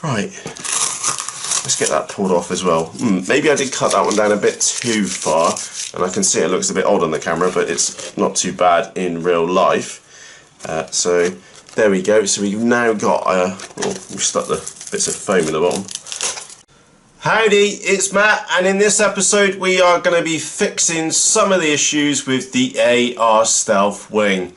Right, let's get that pulled off as well. Maybe I did cut that one down a bit too far, and I can see it looks a bit odd on the camera, but it's not too bad in real life. So there we go. So we've now got, we've stuck the bits of foam in the bottom. Howdy, it's Matt, and in this episode we are going to be fixing some of the issues with the AR Stealth Wing.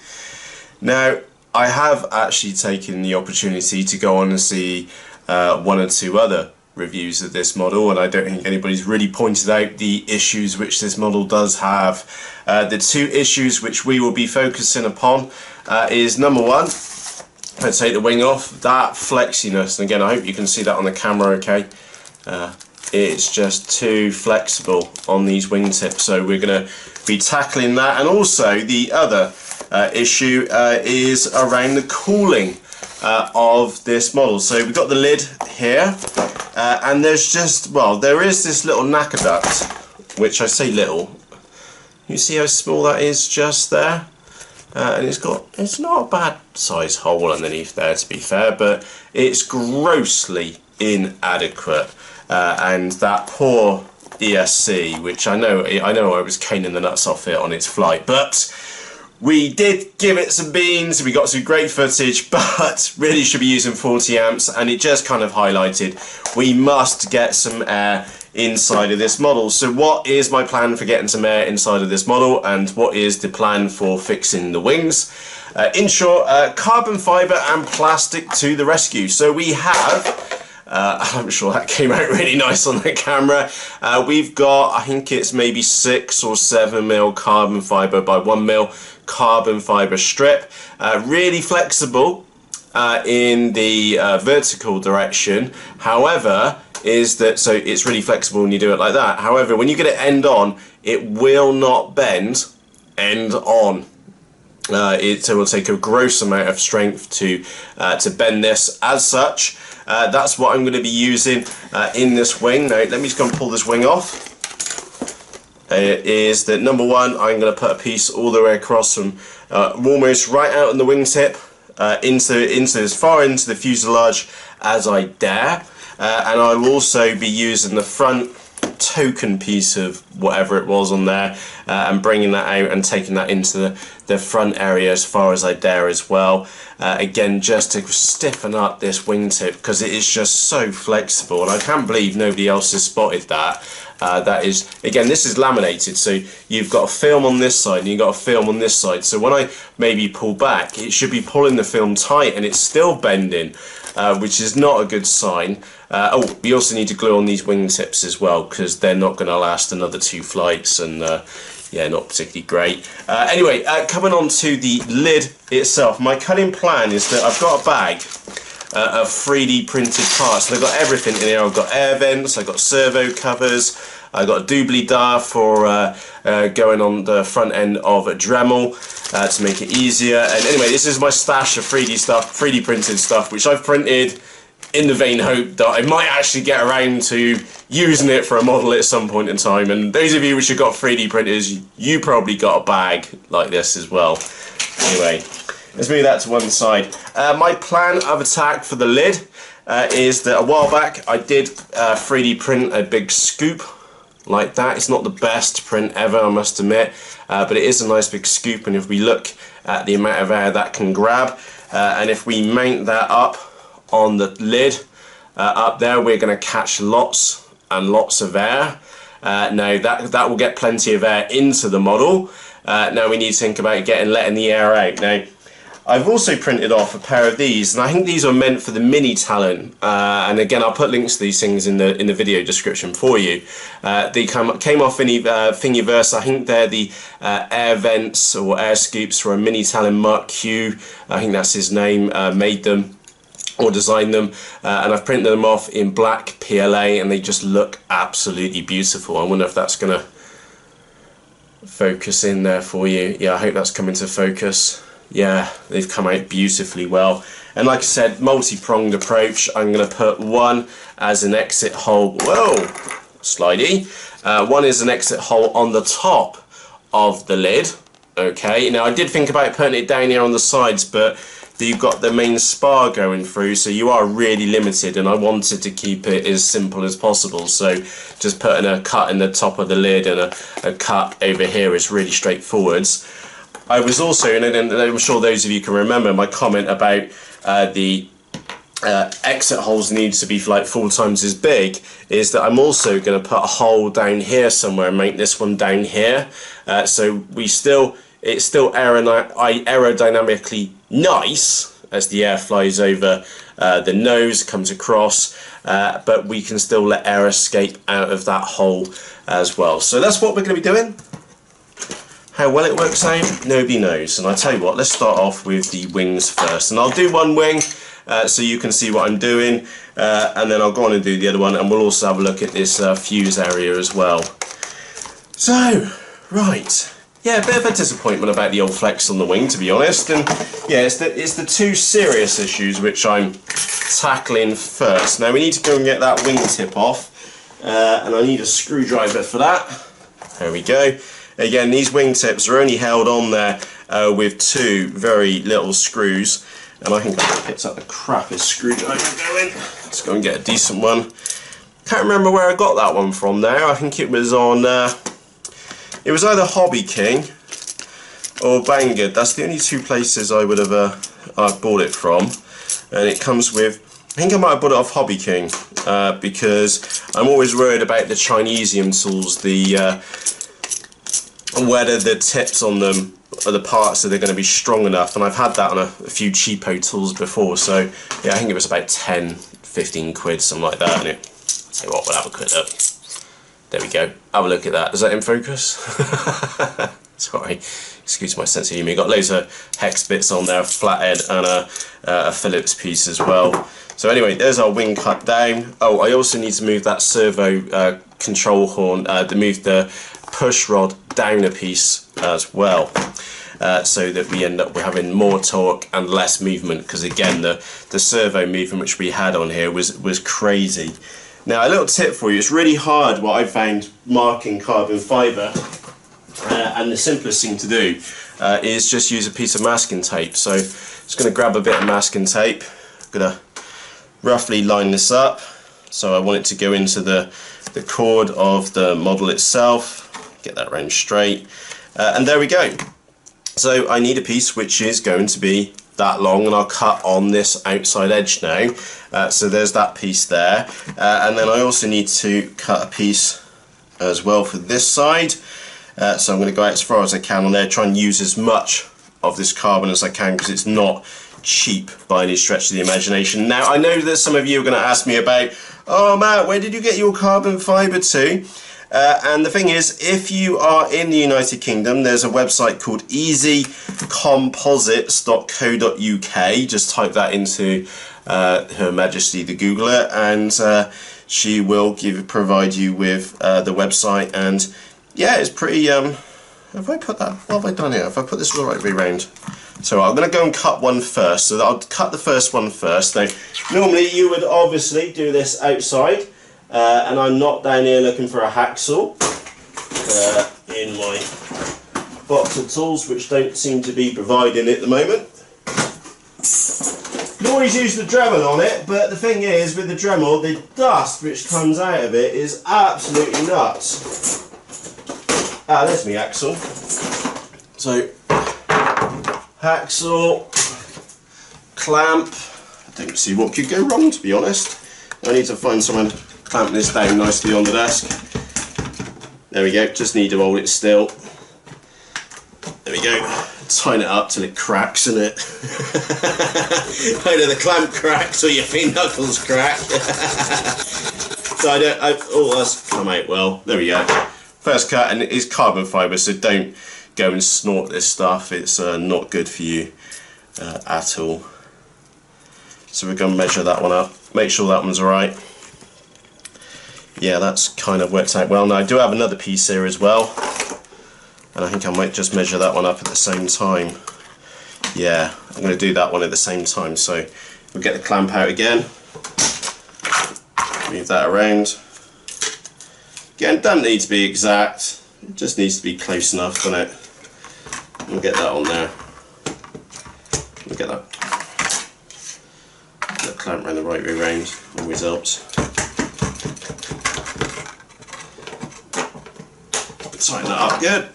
Now, I have actually taken the opportunity to go on and see one or two other reviews of this model, and I don't think anybody's really pointed out the issues which this model does have. The two issues which we will be focusing upon is number one, let's take the wing off, that flexiness, and again I hope you can see that on the camera okay. It's just too flexible on these wingtips, so we're going to be tackling that. And also the other issue is around the cooling of this model. So we've got the lid here, and there's just, well, there is this little knacker duct, which I say little, you see how small that is just there, and it's not a bad size hole underneath there, to be fair, but it's grossly inadequate. And that poor ESC, which I know I was caning the nuts off it on its flight, but we did give it some beans, we got some great footage, but really should be using 40 amps, and it just kind of highlighted we must get some air inside of this model. So what is my plan for getting some air inside of this model, and what is the plan for fixing the wings? In short, carbon fibre and plastic to the rescue. So we have, I'm sure that came out really nice on the camera. We've got, I think it's maybe 6 or 7 mil carbon fibre by 1 mil carbon fibre strip. Really flexible in the vertical direction. However, so it's really flexible when you do it like that. However, when you get it end on, it will not bend end on. It will take a gross amount of strength to bend this. As such, that's what I'm going to be using in this wing. Now, let me just go and pull this wing off. Is that number one, I'm going to put a piece all the way across from almost right out on the wingtip into as far into the fuselage as I dare, and I will also be using the front token piece of whatever it was on there and bringing that out and taking that into the front area as far as I dare as well. Again, just to stiffen up this wingtip because it is just so flexible, and I can't believe nobody else has spotted that. That is, again, this is laminated, so you've got a film on this side and you've got a film on this side, so when I maybe pull back, it should be pulling the film tight and it's still bending, which is not a good sign. Oh, we also need to glue on these wingtips as well because they're not going to last another 2 flights, and yeah, not particularly great. Anyway, coming on to the lid itself, my cutting plan is that I've got a bag of 3D printed parts. So I've got everything in here. I've got air vents, I've got servo covers, I've got a doobly-da for going on the front end of a Dremel to make it easier. And anyway, this is my stash of 3D printed stuff, which I've printed in the vain hope that I might actually get around to using it for a model at some point in time. And those of you which have got 3D printers, you probably got a bag like this as well. Anyway, let's move that to one side. My plan of attack for the lid is that a while back I did 3D print a big scoop like that. It's not the best print ever, I must admit, but it is a nice big scoop, and if we look at the amount of air that can grab, and if we mount that up on the lid up there, we're going to catch lots and lots of air. Now that will get plenty of air into the model. Now we need to think about letting the air out. Now, I've also printed off a pair of these, and I think these are meant for the Mini Talon. And again, I'll put links to these things in the video description for you. They came off Thingiverse. I think they're the air vents or air scoops for a Mini Talon Mark Q. I think that's his name. Made them or designed them, and I've printed them off in black PLA, and they just look absolutely beautiful. I wonder if that's going to focus in there for you. Yeah, I hope that's coming to focus. Yeah, they've come out beautifully well. And like I said, multi-pronged approach. I'm going to put one as an exit hole. Whoa, slidey. One is an exit hole on the top of the lid. Okay, now I did think about putting it down here on the sides, but that you've got the main spar going through, so you are really limited, and I wanted to keep it as simple as possible. So just putting a cut in the top of the lid and a cut over here is really straightforward. I was also, and I'm sure those of you can remember my comment about the exit holes need to be like 4 times as big, is that I'm also going to put a hole down here somewhere and make this one down here, so it's still aerodynamically nice as the air flies over the nose, comes across, but we can still let air escape out of that hole as well. So that's what we're going to be doing. How well it works out, nobody knows. And I tell you what, let's start off with the wings first, and I'll do one wing so you can see what I'm doing, and then I'll go on and do the other one, and we'll also have a look at this fuse area as well. So, right, yeah, a bit of a disappointment about the old flex on the wing, to be honest, and yeah, it's the 2 serious issues which I'm tackling first. Now we need to go and get that wingtip off, and I need a screwdriver for that. There we go. Again, these wingtips are only held on there with 2 very little screws, and I think I picked up the crappiest screwdriver going. Let's go and get a decent one. Can't remember where I got that one from now. I think it was on, it was either Hobby King or Banggood. That's the only 2 places I would have I've bought it from, and it comes with, I think I might have bought it off Hobby King because I'm always worried about the Chinesium tools, whether the tips on them or the parts, are they going to be strong enough, and I've had that on a few cheapo tools before, so yeah, I think it was about 10-15 quid, something like that, and I'll tell you what, we'll have a quick look. There we go, have a look at that. Is that in focus? Sorry, excuse my sense of humour. You've got loads of hex bits on there, a flathead and a Phillips piece as well. So anyway, there's our wing cut down. Oh, I also need to move that servo control horn, to move the push rod down a piece as well, so that we end up having more torque and less movement, because again the servo movement which we had on here was crazy. Now a little tip for you, it's really hard, what I found, marking carbon fibre, and the simplest thing to do is just use a piece of masking tape. So just going to grab a bit of masking tape, I'm going to roughly line this up, so I want it to go into the cord of the model itself. Get that round straight, and there we go. So I need a piece which is going to be that long, and I'll cut on this outside edge now, so there's that piece there, and then I also need to cut a piece as well for this side, so I'm going to go out as far as I can on there, try and use as much of this carbon as I can, because it's not cheap by any stretch of the imagination. Now I know that some of you are going to ask me about, oh Matt, where did you get your carbon fibre to? And the thing is, if you are in the United Kingdom, there's a website called easycomposites.co.uk. Just type that into Her Majesty the Googler, and she will provide you with the website. And yeah, it's pretty. Have I put that? What have I done here? Have I put this the right way round? So I'm going to go and cut one first. So I'll cut the first one first. Now, normally you would obviously do this outside. And I'm not down here looking for a hacksaw in my box of tools, which don't seem to be providing at the moment. You can always use the Dremel on it, but the thing is, with the Dremel, the dust which comes out of it is absolutely nuts. Ah, there's my hacksaw. So, hacksaw, clamp. I don't see what could go wrong, to be honest. I need to find someone clamp this down nicely on the desk. There we go, just need to hold it still. There we go, tighten it up till it cracks, isn't it? Either the clamp cracks or your knuckles crack. So oh, that's come out well. There we go. First cut, and it is carbon fibre, so don't go and snort this stuff. It's not good for you at all. So we're going to measure that one up, make sure that one's alright. Yeah, that's kind of worked out well. Now I do have another piece here as well, and I think I might just measure that one up at the same time. Yeah, I'm going to do that one at the same time. So we'll get the clamp out again, move that around. Again, doesn't need to be exact, it just needs to be close enough, doesn't it? We'll get that on there. Look at that. clamp around the right way round, always helps. Tighten that up good.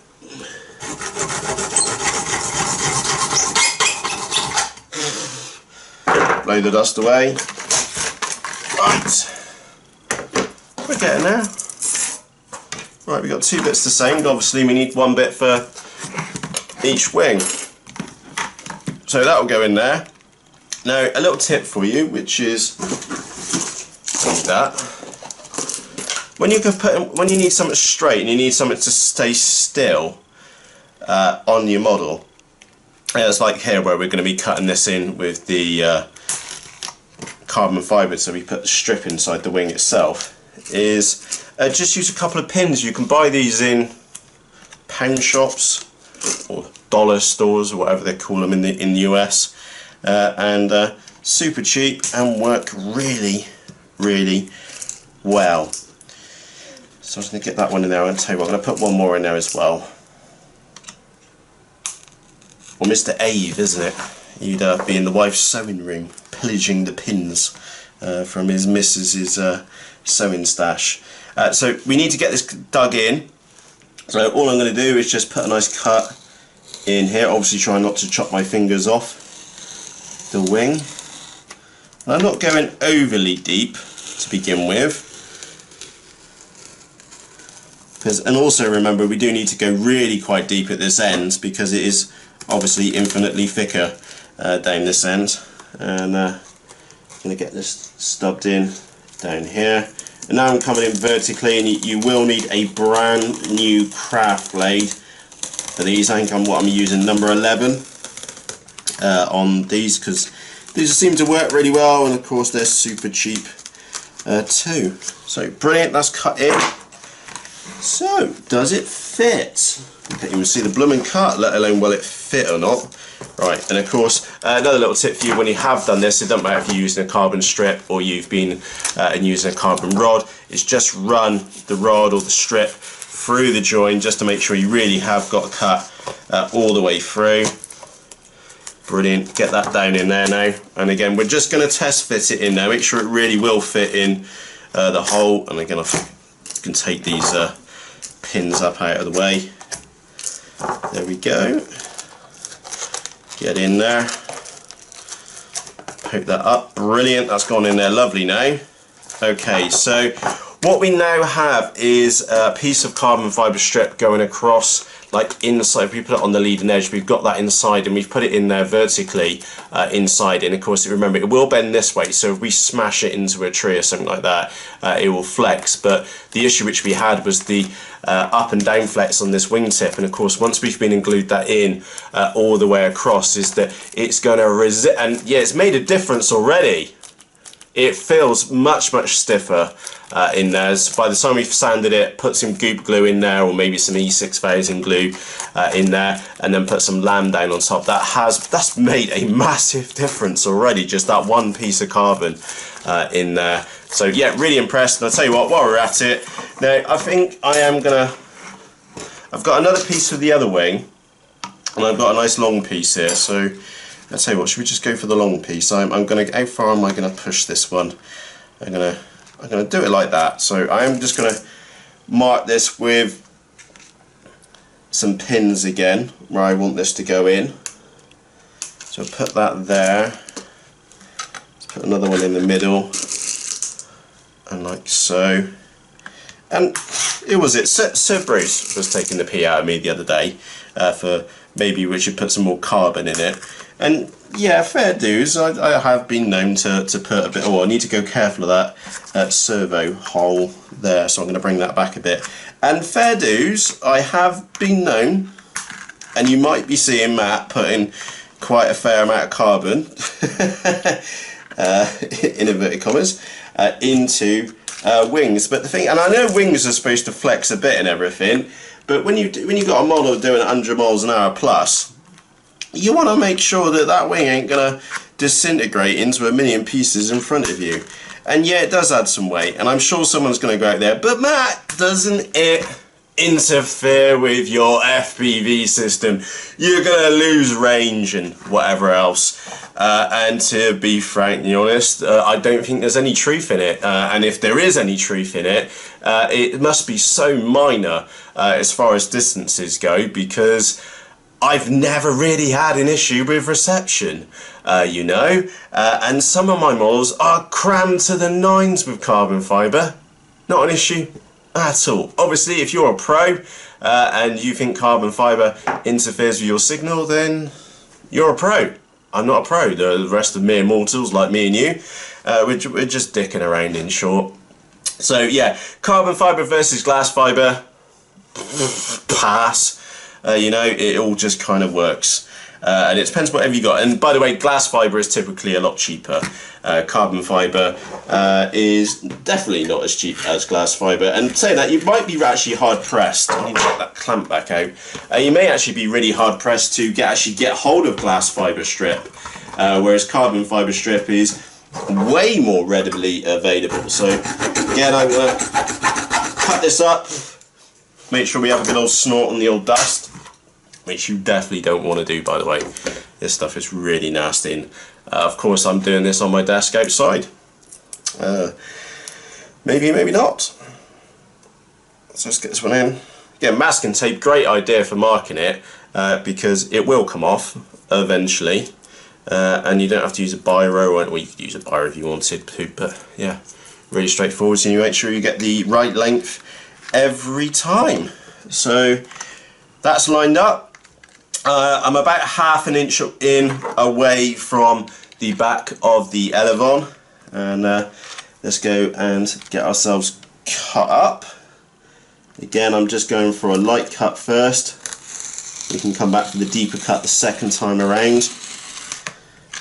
Blow the dust away. Right, we're getting there. Right, we've got 2 bits the same, obviously we need 1 bit for each wing. So that will go in there. Now a little tip for you, which is that when you need something straight and you need something to stay still on your model, it's like here where we're going to be cutting this in with the carbon fibre, so we put the strip inside the wing itself, is just use a couple of pins. You can buy these in pound shops or dollar stores or whatever they call them in the US, and super cheap and work really well. So I'm just going to get that one in there. I'm going to tell you what, I'm going to put one more in there as well. Well, Mr. Ave, isn't it? You'd be in the wife's sewing room pillaging the pins from his missus's sewing stash. So we need to get this dug in. So all I'm going to do is just put a nice cut in here. Obviously try not to chop my fingers off the wing. And I'm not going overly deep to begin with. And also remember, we do need to go really quite deep at this end because it is obviously infinitely thicker down this end. And I'm going to get this stubbed in down here. And now I'm coming in vertically, and you will need a brand new craft blade for these. I think I'm using number 11 on these, because these seem to work really well, and of course they're super cheap too. So brilliant, that's cut in. So does it fit? You can't even see the blooming cut, let alone will it fit or not. Right, and of course another little tip for you when you have done this, it doesn't matter if you're using a carbon strip or you've been using a carbon rod, is just run the rod or the strip through the join just to make sure you really have got a cut all the way through. Brilliant, get that down in there now. And again, we're just going to test fit it in now, make sure it really will fit in the hole. And again, I can take these pins up out of the way. There we go. Get in there. Poke that up. Brilliant, that's gone in there lovely now. Okay, so what we now have is a piece of carbon fibre strip going across, like inside. If we put it on the leading edge, we've got that inside, and we've put it in there vertically inside. And of course, remember, it will bend this way, so if we smash it into a tree or something like that, it will flex. But the issue which we had was the up and down flex on this wingtip, and of course once we've been and glued that in all the way across, is that it's going to resist. And yeah, it's made a difference already. It feels much stiffer in there. So by the time we've sanded it, put some goop glue in there, or maybe some E6000 glue in there, and then put some lamb down on top, that's made a massive difference already, just that one piece of carbon in there. So yeah, really impressed. And I'll tell you what, while we're at it, now I think I've got another piece of the other wing, and I've got a nice long piece here, so I'll tell you what, should we just go for the long piece? I'm going to, how far am I going to push this one? I'm going to do it like that. So I am just going to mark this with some pins again, where I want this to go in. So put that there. Let's put another one in the middle, and like so. And it was it. Sir Bruce was taking the pee out of me the other day for maybe we should put some more carbon in it. And yeah, fair dues, I have been known to put a bit, I need to go careful of that servo hole there, so I'm going to bring that back a bit. And fair dues, I have been known, and you might be seeing Matt putting quite a fair amount of carbon, in inverted commas, into wings. But the thing, and I know wings are supposed to flex a bit and everything, but when you got a model doing 100 miles an hour plus, you want to make sure that that wing ain't going to disintegrate into a million pieces in front of you. And yeah, it does add some weight, and I'm sure someone's going to go out there, but Matt, doesn't it interfere with your FPV system, you're gonna lose range and whatever else. And to be frankly honest, I don't think there's any truth in it. And if there is any truth in it, it must be so minor as far as distances go, because I've never really had an issue with reception, you know, and some of my models are crammed to the nines with carbon fibre. Not an issue at all. Obviously, if you're a pro and you think carbon fibre interferes with your signal, then you're a pro. I'm not a pro. The rest of mere mortals like me and you, we're just dicking around, in short. So yeah, carbon fibre versus glass fibre, pass. You know, it all just kind of works, and it depends whatever you got. And by the way, glass fibre is typically a lot cheaper. Carbon fibre is definitely not as cheap as glass fibre. And saying that, you might be actually hard pressed. I need to get that clamp back out. You may actually be really hard pressed to actually get hold of glass fibre strip, whereas carbon fibre strip is way more readily available. So again, I'm going to cut this up. Make sure we have a good old snort on the old dust, which you definitely don't want to do, by the way. This stuff is really nasty. And, of course, I'm doing this on my desk outside. Maybe, maybe not. So let's get this one in. Yeah, masking tape, great idea for marking it, because it will come off eventually. And you don't have to use a biro, well, you could use a biro if you wanted to, but yeah, really straightforward. So you make sure you get the right length every time. So that's lined up. I'm about ½ an inch in away from the back of the Elevon, and let's go and get ourselves cut up. Again, I'm just going for a light cut first. We can come back for the deeper cut the second time around.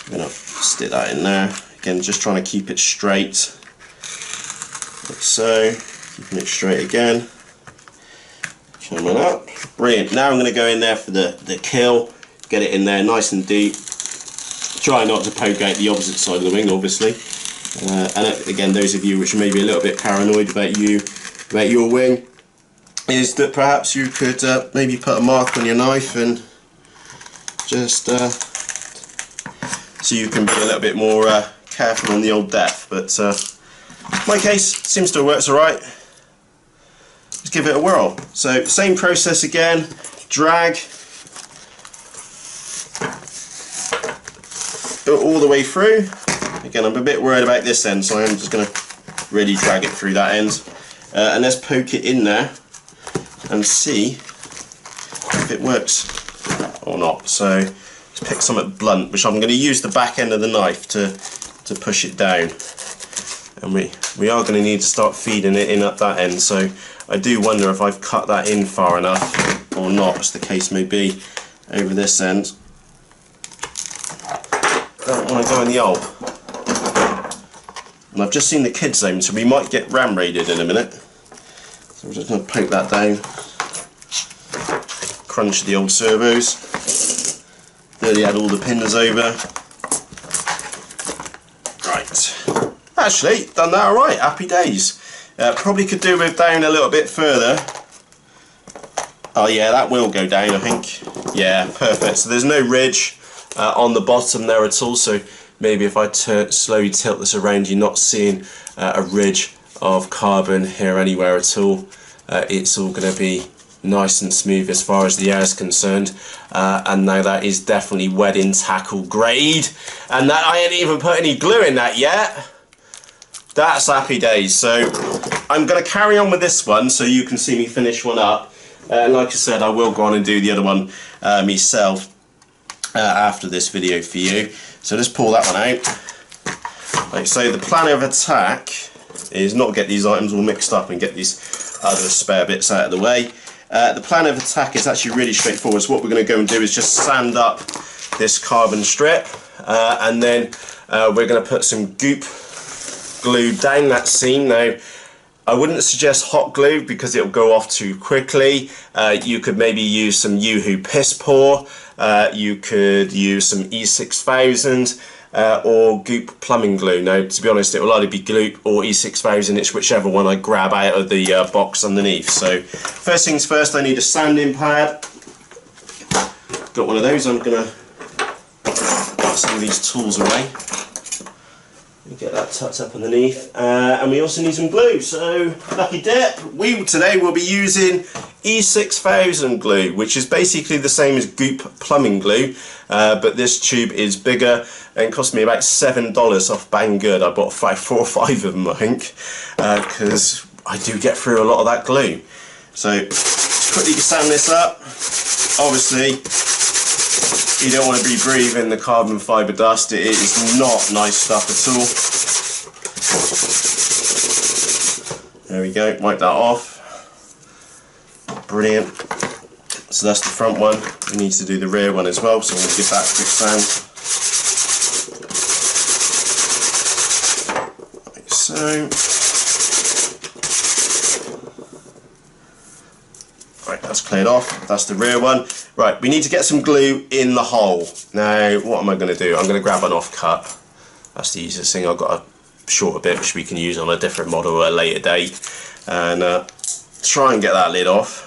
I'm going to stick that in there. Again, just trying to keep it straight, like so. Keeping it straight again. Coming up. Brilliant. Now I'm going to go in there for the kill. Get it in there nice and deep. Try not to poke out the opposite side of the wing, obviously. And again, those of you which are maybe a little bit paranoid about your wing, is that perhaps you could maybe put a mark on your knife and just so you can be a little bit more careful on the old depth. But my case seems to have worked alright. Let's give it a whirl. So same process again, drag all the way through. Again, I'm a bit worried about this end, so I'm just going to really drag it through that end. And let's poke it in there and see if it works or not. So let's pick something blunt, which I'm going to use the back end of the knife to push it down. And we are going to need to start feeding it in at that end. So I do wonder if I've cut that in far enough or not, as the case may be, over this end. Don't want to go in the hole. And I've just seen the kids zone, so we might get ram raided in a minute. So I'm just going to poke that down. Crunch the old servos. Nearly had all the pins over. Right. Actually, done that alright. Happy days. Probably could do with down a little bit further. Oh yeah, that will go down, I think. Yeah, perfect. So there's no ridge on the bottom there at all, so maybe if I slowly tilt this around, you're not seeing a ridge of carbon here anywhere at all. It's all going to be nice and smooth as far as the air is concerned. And now that is definitely wedding tackle grade, and that I ain't even put any glue in that yet. That's happy days. So I'm going to carry on with this one so you can see me finish one up. Like I said, I will go on and do the other one myself after this video for you. So let's pull that one out. Like so, the plan of attack is not get these items all mixed up and get these other spare bits out of the way. The plan of attack is actually really straightforward. So what we're going to go and do is just sand up this carbon strip, and then we're going to put some goop glue down that seam. Now, I wouldn't suggest hot glue because it'll go off too quickly. You could maybe use some Yoo-Hoo Piss Pour. You could use some E6000. or Goop plumbing glue. Now, to be honest, it will either be Goop or E6000. It's whichever one I grab out of the box underneath. So first things first, I need a sanding pad. Got one of those. I'm going to put some of these tools away. Get that tucked up underneath, and we also need some glue. So lucky dip, today we'll be using E6000 glue, which is basically the same as Goop plumbing glue, but this tube is bigger and cost me about $7 off Banggood. I bought 4 or 5 of them, I think, because I do get through a lot of that glue. So just quickly sand this up. Obviously, you don't want to be breathing the carbon fibre dust. It is not nice stuff at all. There we go, wipe that off. Brilliant. So that's the front one. We need to do the rear one as well, so I'm going to give that a quick sand. Like so. Right, that's cleared off. That's the rear one. Right, we need to get some glue in the hole. Now, what am I going to do? I'm going to grab an off-cut. That's the easiest thing. I've got a shorter bit which we can use on a different model at a later date. And try and get that lid off.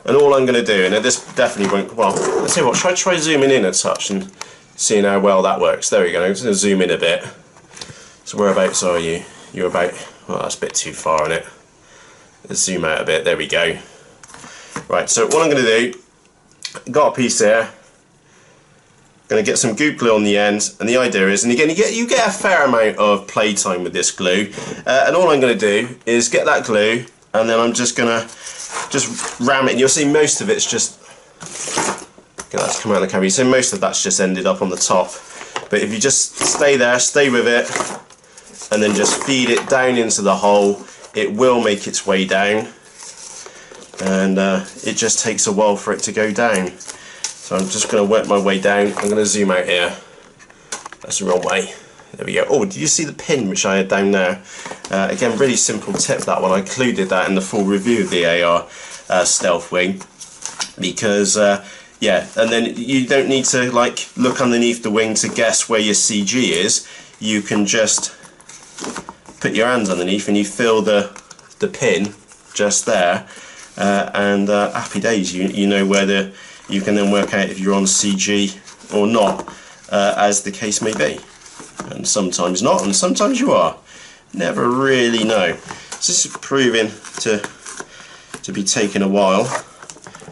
And all I'm going to do, and this definitely won't, well, let's see what, try zooming in a touch and seeing how well that works. There we go, I'm just going to zoom in a bit. So whereabouts are you? You're about, well, that's a bit too far in it. Let's zoom out a bit, there we go. Right, so what I'm going to do, got a piece here, going to get some Goop glue on the end, and the idea is, and again you get a fair amount of playtime with this glue, and all I'm going to do is get that glue, and then I'm just going to ram it, and you'll see most of it's just, get that to come out of the camera, you see most of that's just ended up on the top, but if you just stay there, stay with it, and then just feed it down into the hole, it will make its way down. And it just takes a while for it to go down. So I'm just going to work my way down. I'm going to zoom out here. That's the wrong way. There we go. Oh, did you see the pin which I had down there? Again, really simple tip, that one. I included that in the full review of the AR Stealth Wing. Because, yeah, and then you don't need to like look underneath the wing to guess where your CG is. You can just put your hands underneath and you feel the pin just there. And happy days, you know whether you can then work out if you're on CG or not, as the case may be. And sometimes not, and sometimes you are. Never really know. So this is proving to be taking a while.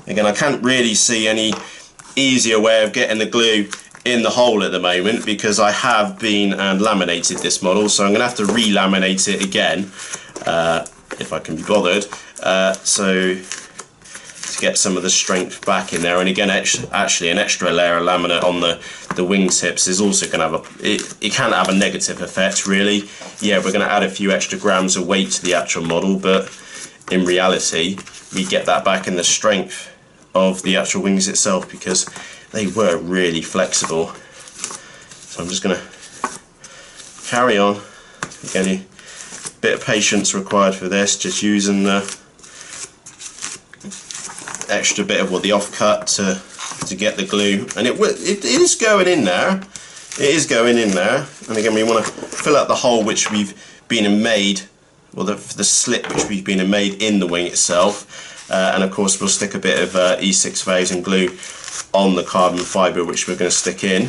Again, I can't really see any easier way of getting the glue in the hole at the moment, because I have been and laminated this model, so I'm going to have to re-laminate it again, if I can be bothered. So to get some of the strength back in there, and again actually an extra layer of laminate on the wingtips is also going to have it can have a negative effect really. Yeah, we're going to add a few extra grams of weight to the actual model, but in reality we get that back in the strength of the actual wings itself, because they were really flexible. So I'm just going to carry on. Again, a bit of patience required for this, just using the extra bit of the offcut to get the glue, and it is going in there. It is going in there, and again we want to fill out the hole which we've been made, well the slit which we've been made in the wing itself, and of course we'll stick a bit of E6000 glue on the carbon fibre which we're going to stick in.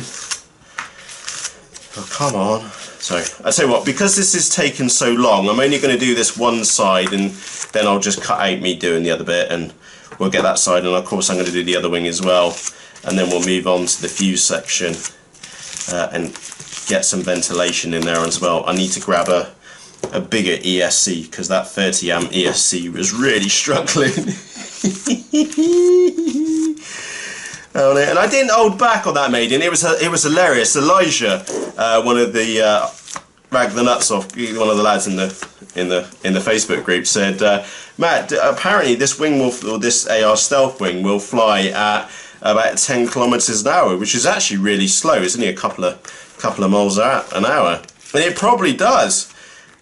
Oh, come on. So I tell you what, because this is taken so long, I'm only going to do this one side, and then I'll just cut out me doing the other bit, and we'll get that side, and of course I'm going to do the other wing as well, and then we'll move on to the fuse section and get some ventilation in there as well. I need to grab a bigger ESC, because that 30 amp ESC was really struggling. Oh, and I didn't hold back on that, maiden. It was hilarious. Elijah, one of the Rag the Nuts off, one of the lads in the Facebook group, said, Matt, apparently this wing or this AR Stealth Wing will fly at about 10 kilometers an hour, which is actually really slow. It's only a couple of miles an hour, and it probably does.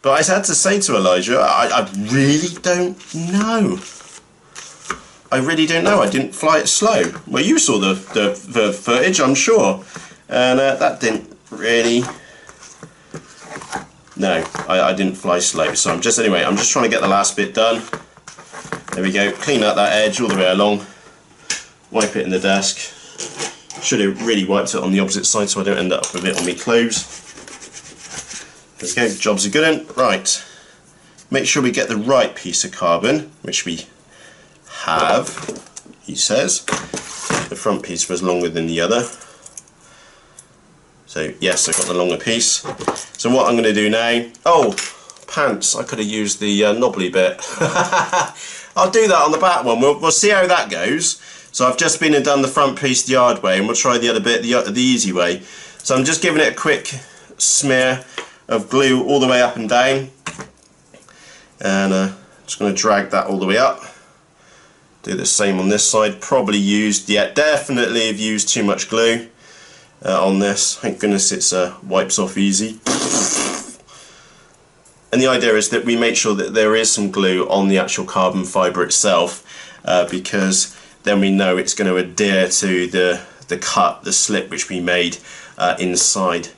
But I had to say to Elijah, I really don't know. I really don't know. I didn't fly it slow. Well, you saw the footage, I'm sure, and that didn't Really? No, I didn't fly slow, so I'm just trying to get the last bit done. There we go, clean out that edge all the way along, wipe it in the desk. Should have really wiped it on the opposite side so I don't end up with it on my clothes. There we go, jobs are good. Right, make sure we get the right piece of carbon, which we have, he says. The front piece was longer than the other. So yes, I've got the longer piece. So what I'm going to do now, oh, pants, I could have used the knobbly bit. I'll do that on the back one, we'll see how that goes. So I've just been and done the front piece the hard way, and we'll try the other bit the easy way. So I'm just giving it a quick smear of glue all the way up and down, and just going to drag that all the way up. Do the same on this side. Probably used, yeah, definitely have used too much glue on this. Thank goodness it's wipes off easy. And the idea is that we make sure that there is some glue on the actual carbon fibre itself, because then we know it's going to adhere to the cut, the slip which we made inside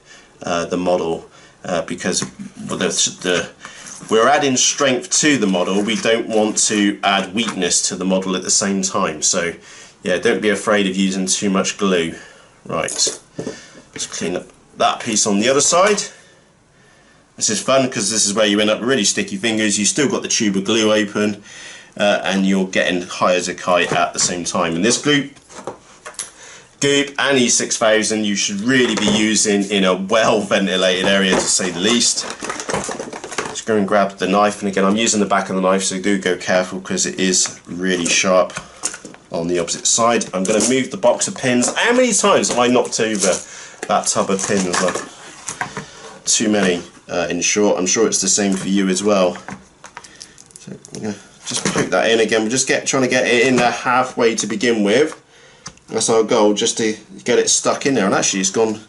the model, because we're adding strength to the model, we don't want to add weakness to the model at the same time. So yeah, don't be afraid of using too much glue. Right, let's clean up that piece on the other side. This is fun because this is where you end up with really sticky fingers. You still got the tube of glue open, and you're getting high as a kite at the same time. And this Goop and E6000 you should really be using in a well ventilated area, to say the least. Just go and grab the knife, and again I'm using the back of the knife, so do go careful because it is really sharp on the opposite side. I'm going to move the box of pins. How many times have I knocked over that tub of pins? Too many. In short, I'm sure it's the same for you as well. So just poke that in again. We're just trying to get it in there halfway to begin with. That's our goal, just to get it stuck in there. And actually, it's gone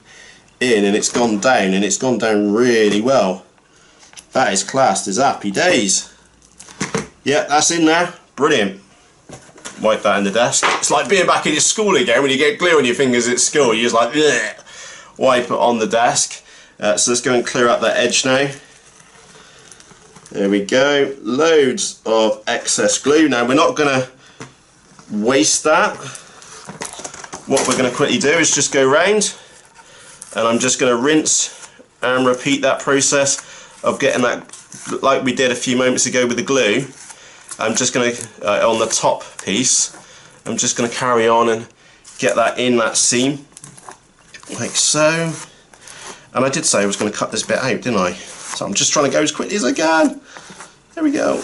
in and it's gone down, and it's gone down really well. That is classed as happy days. Yeah, that's in there. Brilliant. Wipe that in the desk. It's like being back in your school again when you get glue on your fingers at school. You're just like, bleh. Wipe it on the desk. So let's go and clear up that edge now. There we go. Loads of excess glue. Now we're not going to waste that. What we're going to quickly do is just go round, and I'm just going to rinse and repeat that process of getting that, like we did a few moments ago with the glue. I'm just going to, on the top piece, I'm just going to carry on and get that in that seam, like so. And I did say I was going to cut this bit out, didn't I? So I'm just trying to go as quickly as I can. There we go.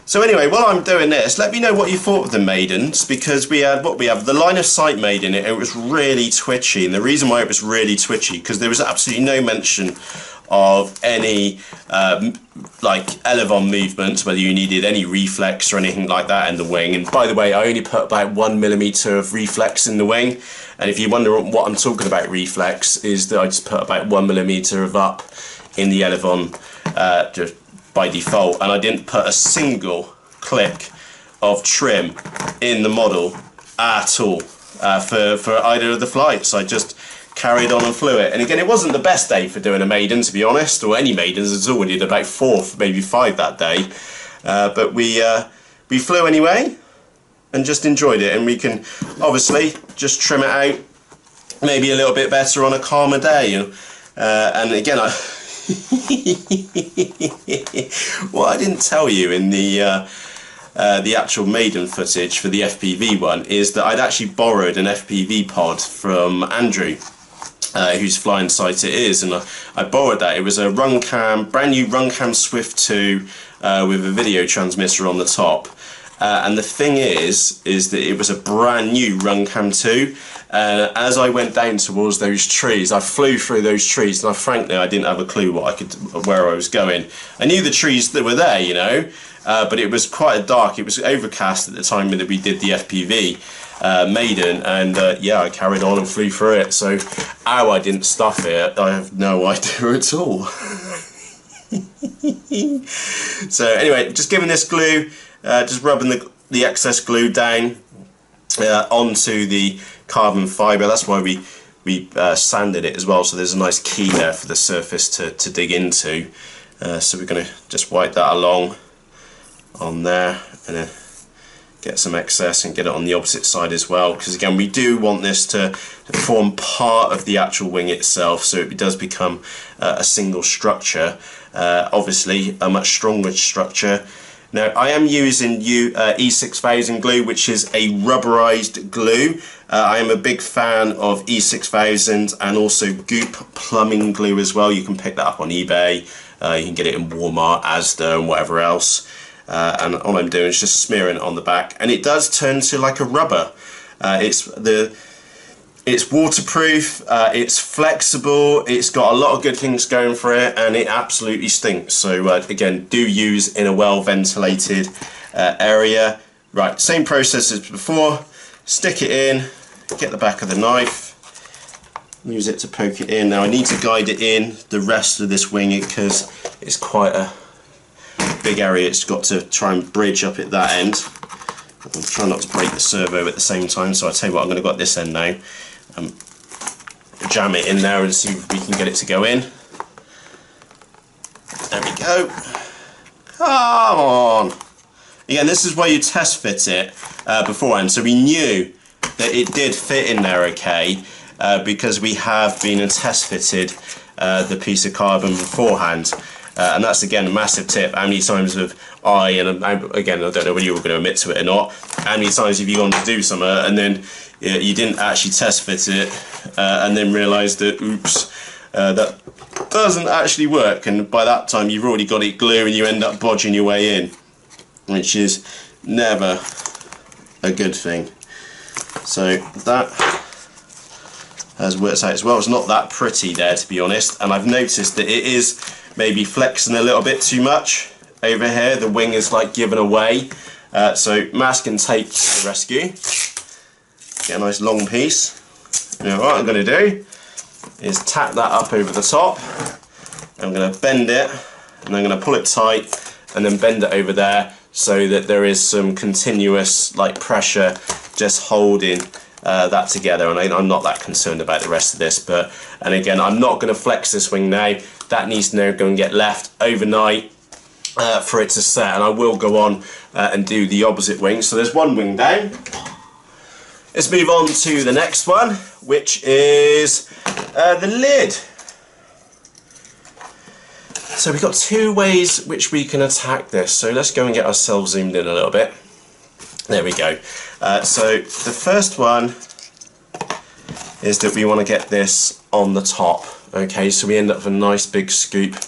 So anyway, while I'm doing this, let me know what you thought of the Maidens, because we had the line of sight Maiden. It was really twitchy, and the reason why it was really twitchy because there was absolutely no mention of any like elevon movements, whether you needed any reflex or anything like that in the wing. And by the way, I only put about 1mm of reflex in the wing, and if you wonder what I'm talking about reflex, is that I just put about 1mm of up in the elevon just by default, and I didn't put a single click of trim in the model at all for either of the flights. I just carried on and flew it. And again, it wasn't the best day for doing a Maiden, to be honest, or any Maidens at all. We did about 4, maybe 5 that day, but we flew anyway and just enjoyed it. And we can obviously just trim it out maybe a little bit better on a calmer day. And again, what I didn't tell you in the actual Maiden footage for the FPV one is that I'd actually borrowed an FPV pod from Andrew, whose flying site it is, and I borrowed that. It was a Runcam, brand new Runcam Swift 2 with a video transmitter on the top. And the thing is that it was a brand new Runcam 2. As I went down towards those trees, I flew through those trees, and frankly I didn't have a clue where I was going. I knew the trees that were there, you know, but it was quite dark. It was overcast at the time that we did the FPV Maiden, and yeah, I carried on and flew through it. So how I didn't stuff it, I have no idea at all. So anyway, just giving this glue, just rubbing the excess glue down onto the carbon fibre. That's why we we sanded it as well, so there's a nice key there for the surface to dig into. So we're going to just wipe that along on there, and then get some excess and get it on the opposite side as well, because again we do want this to form part of the actual wing itself, so it does become a single structure, obviously a much stronger structure. Now I am using E6000 glue, which is a rubberized glue. I am a big fan of E6000 and also Goop plumbing glue as well. You can pick that up on eBay, you can get it in Walmart, Asda and whatever else. And all I'm doing is just smearing it on the back, and it does turn to like a rubber. It's waterproof, it's flexible, it's got a lot of good things going for it, and it absolutely stinks. So again, do use in a well ventilated area. Right, same process as before. Stick it in, get the back of the knife, use it to poke it in. Now I need to guide it in the rest of this wing because it's quite a big area. It's got to try and bridge up at that end. I'm trying not to break the servo at the same time, so I'll tell you what, I'm going to go at this end now. Jam it in there and see if we can get it to go in. There we go. Come on. Again, this is why you test fit it beforehand, so we knew that it did fit in there okay, because we have been and test fitted the piece of carbon beforehand. And that's again a massive tip. How many times have again I don't know whether you were going to admit to it or not, how many times have you gone to do something and then you didn't actually test fit it and then realised that oops, that doesn't actually work, and by that time you've already got it glue and you end up bodging your way in, which is never a good thing. So that has worked out as well. It's not that pretty there, to be honest, and I've noticed that it is maybe flexing a little bit too much over here. The wing is like giving away, so masking tape to the rescue. Get a nice long piece. Now what I'm going to do is tack that up over the top. I'm going to bend it and I'm going to pull it tight and then bend it over there so that there is some continuous like pressure just holding that together. And I'm not that concerned about the rest of this, and again I'm not going to flex this wing now. That needs to now go and get left overnight for it to set, and I will go on and do the opposite wing. So there's one wing down. Let's move on to the next one, which is the lid. So we've got two ways which we can attack this, so let's go and get ourselves zoomed in a little bit. There we go. So the first one is that we want to get this on the top. Okay, so we end up with a nice big scoop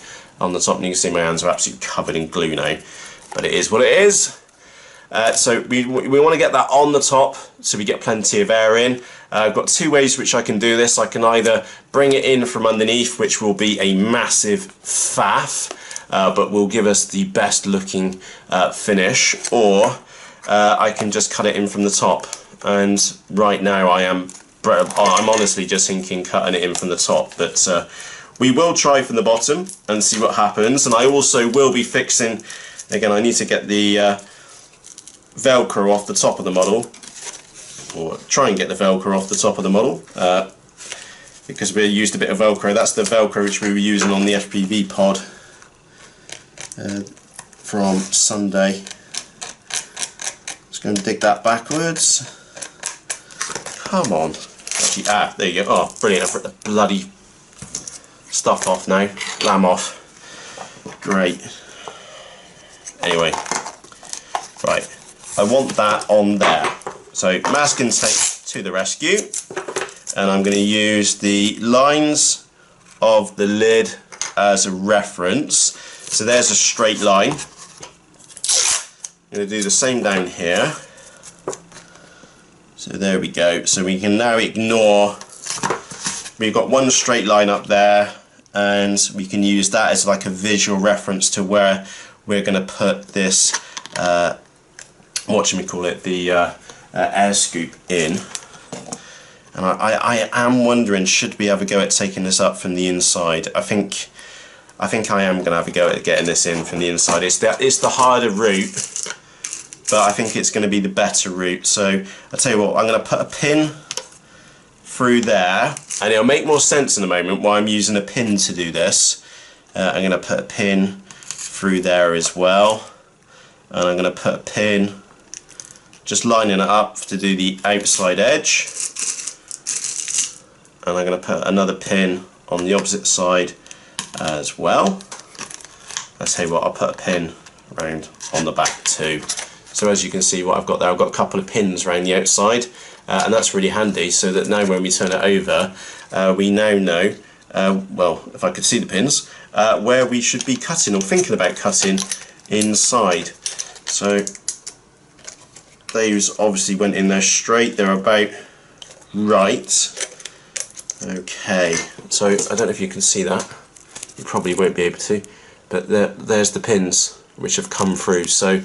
on the top, and you can see my hands are absolutely covered in glue now, but it is what it is. So we want to get that on the top so we get plenty of air in. I've got two ways which I can do this. I can either bring it in from underneath, which will be a massive faff, but will give us the best looking finish, or I can just cut it in from the top. And right now I'm honestly just thinking cutting it in from the top, but we will try from the bottom and see what happens. And I also will be fixing, again I need to get the Velcro off the top of the model, or try and get the Velcro off the top of the model, because we used a bit of Velcro. That's the Velcro which we were using on the FPV pod from Sunday. Just going to dig that backwards. Come on. Actually, there you go. Oh, brilliant. I've got the bloody stuff off now. Lamb off. Great. Anyway, right. I want that on there. So masking tape to the rescue, and I'm going to use the lines of the lid as a reference. So there's a straight line. I'm going to do the same down here. So there we go. So we can now ignore, we've got one straight line up there, and we can use that as like a visual reference to where we're going to put this the air scoop in. And I am wondering, should we have a go at taking this up from the inside? I think I am going to have a go at getting this in from the inside. It's the harder route, but I think it's going to be the better route. So I'll tell you what, I'm going to put a pin through there, and it'll make more sense in a moment why I'm using a pin to do this. I'm going to put a pin through there as well, and I'm going to put a pin just lining it up to do the outside edge, and I'm going to put another pin on the opposite side as well. I tell you what, I'll put a pin around on the back too. So as you can see what I've got there, I've got a couple of pins around the outside, and that's really handy, so that now when we turn it over, we now know, well, if I could see the pins, where we should be cutting or thinking about cutting inside. So those obviously went in there straight, they're about right. Okay, so I don't know if you can see that, you probably won't be able to, but there's the pins which have come through. So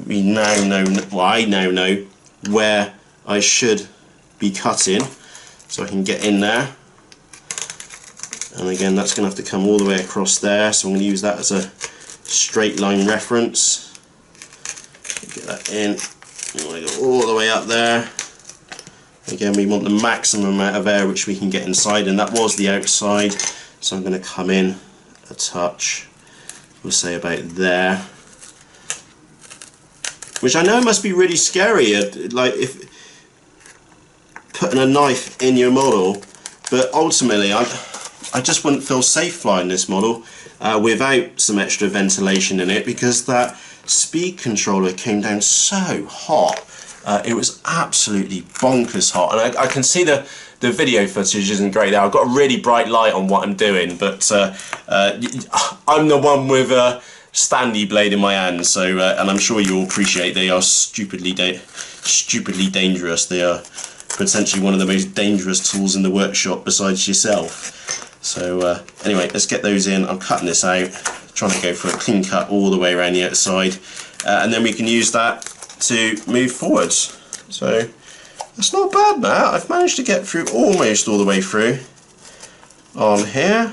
we now know, well, I now know where I should be cutting, so I can get in there. And again, that's going to have to come all the way across there, so I'm going to use that as a straight line reference. Get that in, go all the way up there. Again, we want the maximum amount of air which we can get inside, and that was the outside, so I'm going to come in a touch, we'll say about there, which I know must be really scary, like if putting a knife in your model, but ultimately I just wouldn't feel safe flying this model without some extra ventilation in it, because that speed controller came down so hot. It was absolutely bonkers hot, and I can see the video footage isn't great there. I've got a really bright light on what I'm doing, but I'm the one with a standy blade in my hand, so and I'm sure you'll appreciate they are stupidly dangerous. They are potentially one of the most dangerous tools in the workshop besides yourself. So anyway, let's get those in. I'm cutting this out, trying to go for a clean cut all the way around the outside, and then we can use that to move forwards. So that's not bad, Matt. I've managed to get through almost all the way through on here.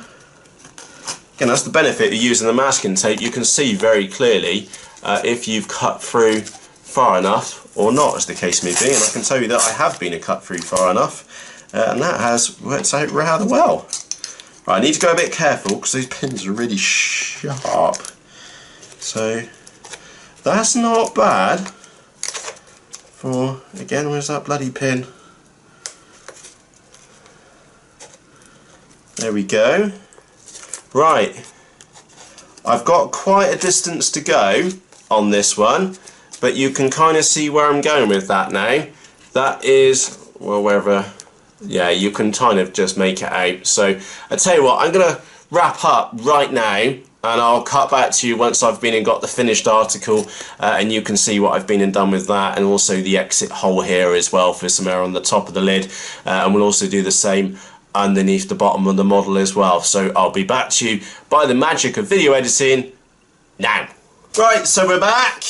Again, that's the benefit of using the masking tape. You can see very clearly if you've cut through far enough or not, as the case may be, and I can tell you that I have been cut through far enough, and that has worked out rather well. Right, I need to go a bit careful because these pins are really sharp. So that's not bad. For, again, where's that bloody pin? There we go. Right, I've got quite a distance to go on this one, but you can kind of see where I'm going with that now. That is, well, wherever, yeah, you can kind of just make it out. So I tell you what, I'm going to wrap up right now, and I'll cut back to you once I've been and got the finished article, and you can see what I've been and done with that, and also the exit hole here as well for some air on the top of the lid, and we'll also do the same underneath the bottom of the model as well. So I'll be back to you by the magic of video editing now. Right, so we're back,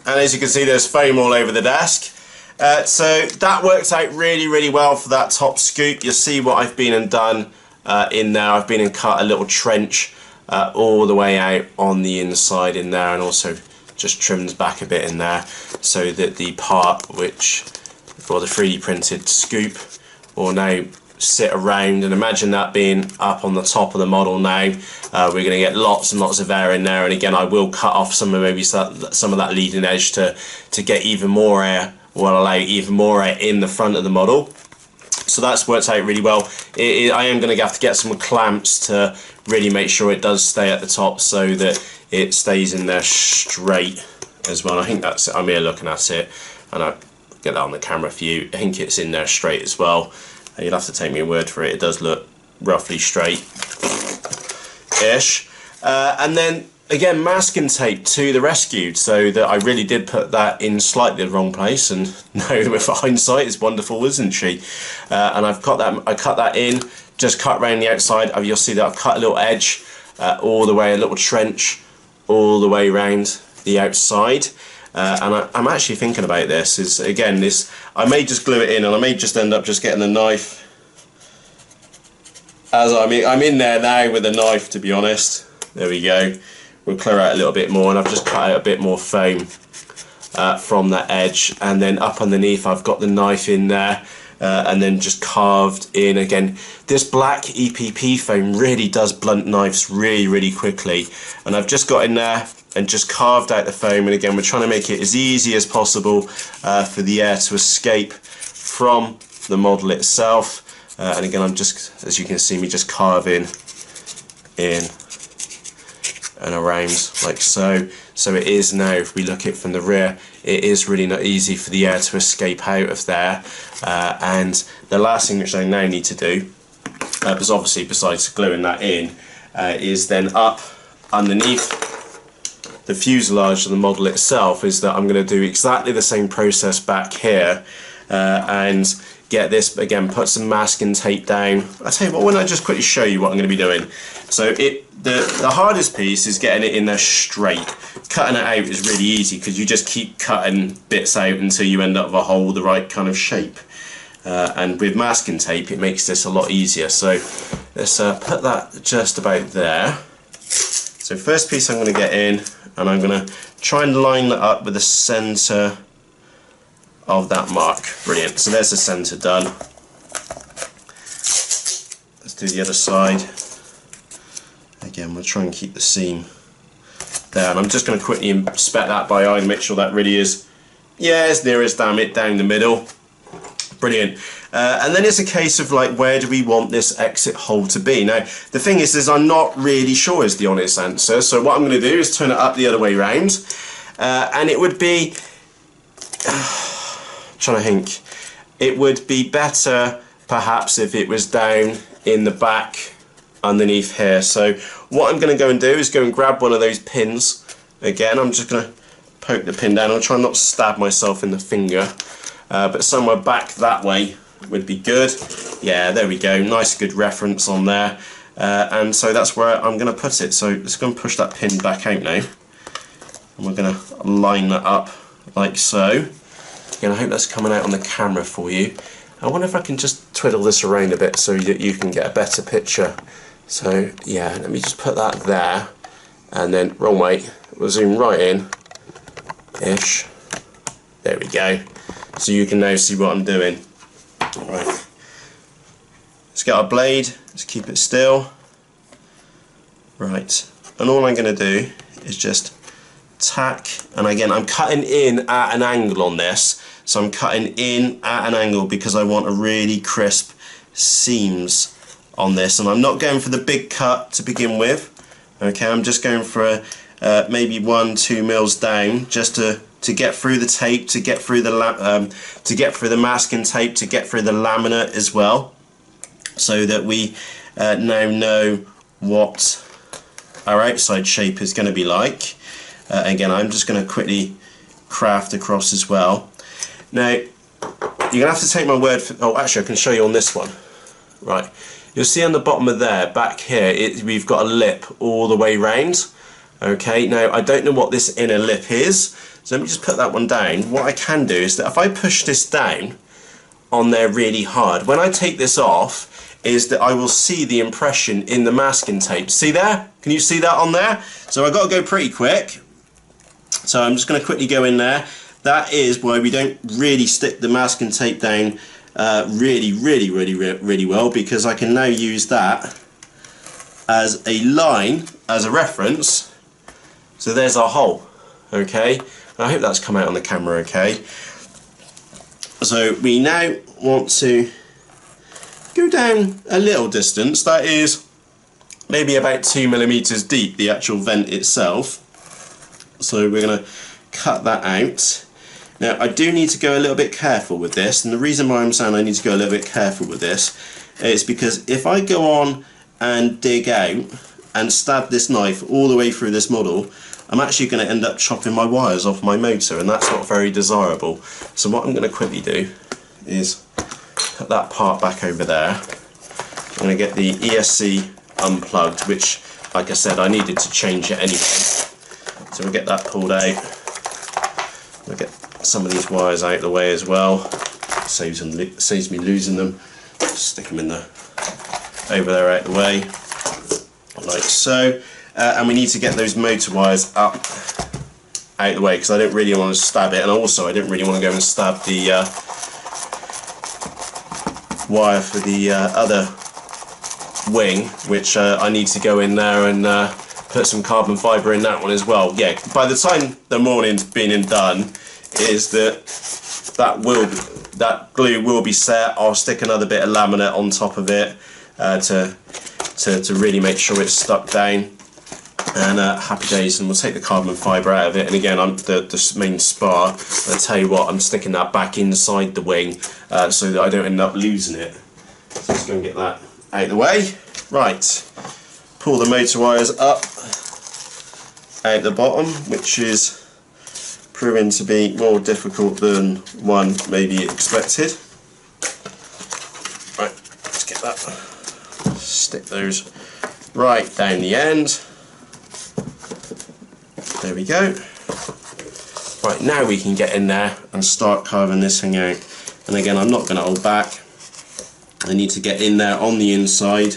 and as you can see there's foam all over the desk. So that worked out really well for that top scoop. You'll see what I've been and done in there. I've been and cut a little trench all the way out on the inside in there, and also just trimmed back a bit in there so that the part which for the 3D printed scoop will now sit around, and imagine that being up on the top of the model now. We're going to get lots and lots of air in there, and again I will cut off some of that leading edge to get even more air, will allow even more air in the front of the model. So that's worked out really well. I am going to have to get some clamps to really make sure it does stay at the top so that it stays in there straight as well. I think that's it. I'm here looking at it, and I'll get that on the camera for you. I think it's in there straight as well. You'll have to take my word for it. It does look roughly straight-ish. And then again, masking tape to the rescue, so that I really did put that in slightly the wrong place, and now with hindsight it's wonderful, isn't she? And I've cut that. I cut that in, just cut around the outside. You'll see that I've cut a little edge all the way, a little trench all the way around the outside. And I'm actually thinking about this. Is again, this I may just glue it in, and I may just end up just getting a knife. As I'm in there now with a knife, to be honest. There we go. We'll clear out a little bit more, and I've just cut out a bit more foam from that edge, and then up underneath I've got the knife in there, and then just carved in. Again, this black EPP foam really does blunt knives really quickly, and I've just got in there and just carved out the foam. And again, we're trying to make it as easy as possible for the air to escape from the model itself. And again, I'm just, as you can see me just carving in and around like so. So it is now, if we look at it from the rear, it is really not easy for the air to escape out of there. And the last thing which I now need to do, because obviously besides gluing that in, is then up underneath the fuselage of the model itself, is that I'm going to do exactly the same process back here, and get this, again, put some masking tape down. I'll tell you what, why don't I just quickly show you what I'm going to be doing. So the hardest piece is getting it in there straight. Cutting it out is really easy because you just keep cutting bits out until you end up with a hole the right kind of shape. And with masking tape it makes this a lot easier. So let's put that just about there. So first piece I'm going to get in, and I'm going to try and line that up with the centre of that mark. Brilliant. So there's the centre done. Let's do the other side. Again, we'll try and keep the seam there, and I'm just going to quickly inspect that by eye and make sure that really is, yeah, as near as damn it down the middle. Brilliant. And then it's a case of like, where do we want this exit hole to be? Now the thing is I'm not really sure is the honest answer, so what I'm going to do is turn it up the other way round, and it would be trying to think, it would be better perhaps if it was down in the back underneath here. So what I'm going to go and do is go and grab one of those pins. Again, I'm just going to poke the pin down. I'll try not to stab myself in the finger, but somewhere back that way would be good. Yeah, there we go, nice good reference on there. And so that's where I'm going to put it. So let's go and push that pin back out now, and we're going to line that up like so. Again, I hope that's coming out on the camera for you. I wonder if I can just twiddle this around a bit so that you can get a better picture. So yeah, let me just put that there, and then wrong way, we'll zoom right in ish. There we go. So you can now see what I'm doing. Right, let's get our blade, let's keep it still. Right, and all I'm going to do is just tack, and again I'm cutting in at an angle on this. So I'm cutting in at an angle because I want a really crisp seams on this, and I'm not going for the big cut to begin with. Okay, I'm just going for maybe 1-2 mils down, just to get through the tape, to get through the masking tape, to get through the laminate as well, so that we now know what our outside shape is going to be like. Again, I'm just going to quickly craft across as well. Now, you're going to have to take my word for... Oh, actually, I can show you on this one. Right. You'll see on the bottom of there, back here, we've got a lip all the way round. Okay, now, I don't know what this inner lip is, so let me just put that one down. What I can do is that if I push this down on there really hard, when I take this off, is that I will see the impression in the masking tape. See there? Can you see that on there? So I've got to go pretty quick. So I'm just going to quickly go in there. That is why we don't really stick the masking tape down really well, because I can now use that as a line, as a reference. So there's our hole. Okay, and I hope that's come out on the camera okay. So we now want to go down a little distance, that is maybe about 2 millimeters deep, the actual vent itself. So we're going to cut that out. Now I do need to go a little bit careful with this, and the reason why I'm saying I need to go a little bit careful with this is because if I go on and dig out and stab this knife all the way through this model, I'm actually going to end up chopping my wires off my motor, and that's not very desirable. So what I'm going to quickly do is put that part back over there. I'm going to get the ESC unplugged, which, like I said, I needed to change it anyway. So we'll get that pulled out. We'll get some of these wires out of the way as well. Saves me losing them. Just stick them in the over there out of the way, like so. And we need to get those motor wires up out of the way, because I don't really want to stab it, and also I don't really want to go and stab wire for the other wing, which I need to go in there and put some carbon fibre in that one as well. Yeah, by the time the morning's been and done, is that glue will be set. I'll stick another bit of laminate on top of it to really make sure it's stuck down. And happy days, and we'll take the carbon fibre out of it. And again, the main spar, I tell you what, I'm sticking that back inside the wing so that I don't end up losing it. So let's go and get that out of the way. Right, pull the motor wires up out the bottom, which is proving to be more difficult than one maybe expected. Right, let's get that. Stick those right down the end. There we go. Right, now we can get in there and start carving this thing out. And again, I'm not going to hold back. I need to get in there on the inside.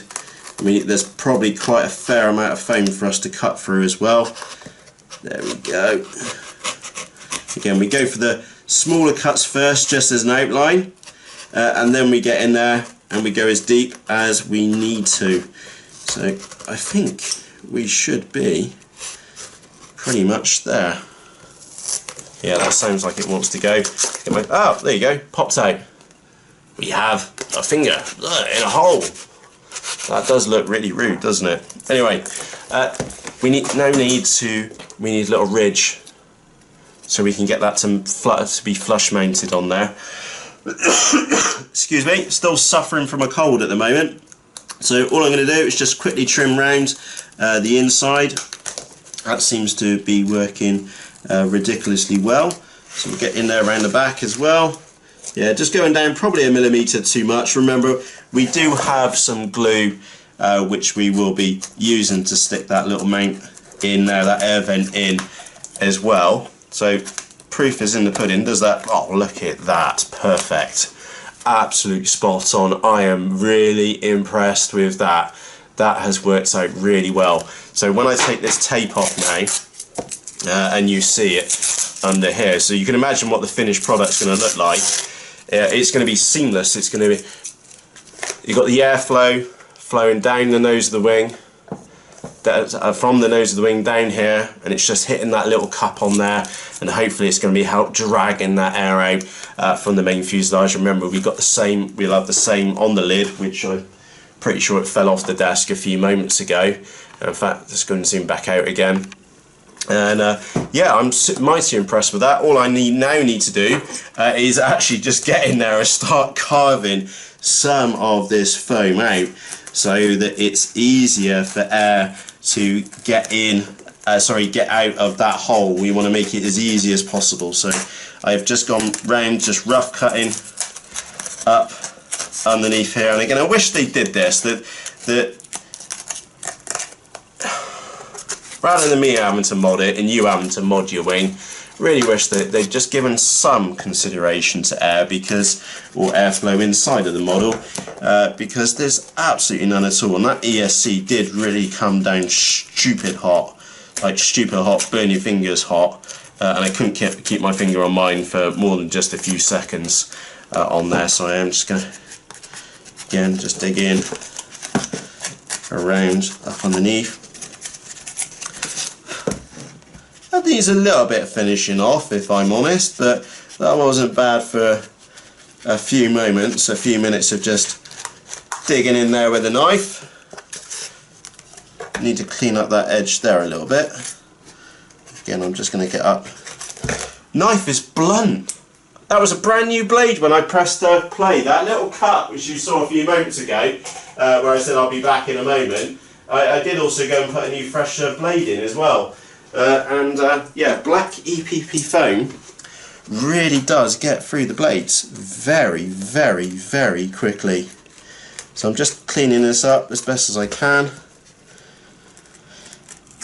I mean, there's probably quite a fair amount of foam for us to cut through as well. There we go. Again, we go for the smaller cuts first, just as an outline. And then we get in there and we go as deep as we need to. So I think we should be pretty much there. Yeah, that sounds like it wants to go. Oh, there you go, popped out. We have a finger in a hole. That does look really rude, doesn't it? Anyway, we need a little ridge so we can get that to be flush mounted on there. Excuse me, still suffering from a cold at the moment. So all I'm going to do is just quickly trim round the inside. That seems to be working ridiculously well. So we'll get in there around the back as well. Yeah, just going down probably a millimetre too much. Remember, we do have some glue which we will be using to stick that little mount in there, that air vent in as well. So proof is in the pudding. Does that? Oh, look at that. Perfect. Absolutely spot on. I am really impressed with that. That has worked out really well. So when I take this tape off now, and you see it under here, so you can imagine what the finished product's going to look like. It's going to be seamless. It's going to be, you've got the airflow flowing down the nose of the wing, from the nose of the wing down here, and it's just hitting that little cup on there, and hopefully it's going to be help dragging that air out from the main fuselage. Remember, we'll have the same on the lid, which I'm pretty sure it fell off the desk a few moments ago. In fact, just go and zoom back out again. And yeah, I'm mighty impressed with that. All I now need to do is actually just get in there and start carving some of this foam out so that it's easier for air to get out of that hole. We want to make it as easy as possible. So I've just gone round, just rough cutting up underneath here. And again, I wish they did this, that rather than me having to mod it and you having to mod your wing, really wish that they'd just given some consideration to air or airflow inside of the model, because there's absolutely none at all. And that ESC did really come down stupid hot, like stupid hot, burn your fingers hot, and I couldn't keep my finger on mine for more than just a few seconds on there. So I am just going to, again, just dig in around up underneath. That needs a little bit of finishing off, if I'm honest, but that wasn't bad for a few minutes of just digging in there with a knife. Need to clean up that edge there a little bit. Again, I'm just going to get up. Knife is blunt. That was a brand new blade when I pressed play. That little cut which you saw a few moments ago, where I said I'll be back in a moment, I did also go and put a new fresh blade in as well. Yeah, black EPP foam really does get through the blades very, very, very quickly. So I'm just cleaning this up as best as I can.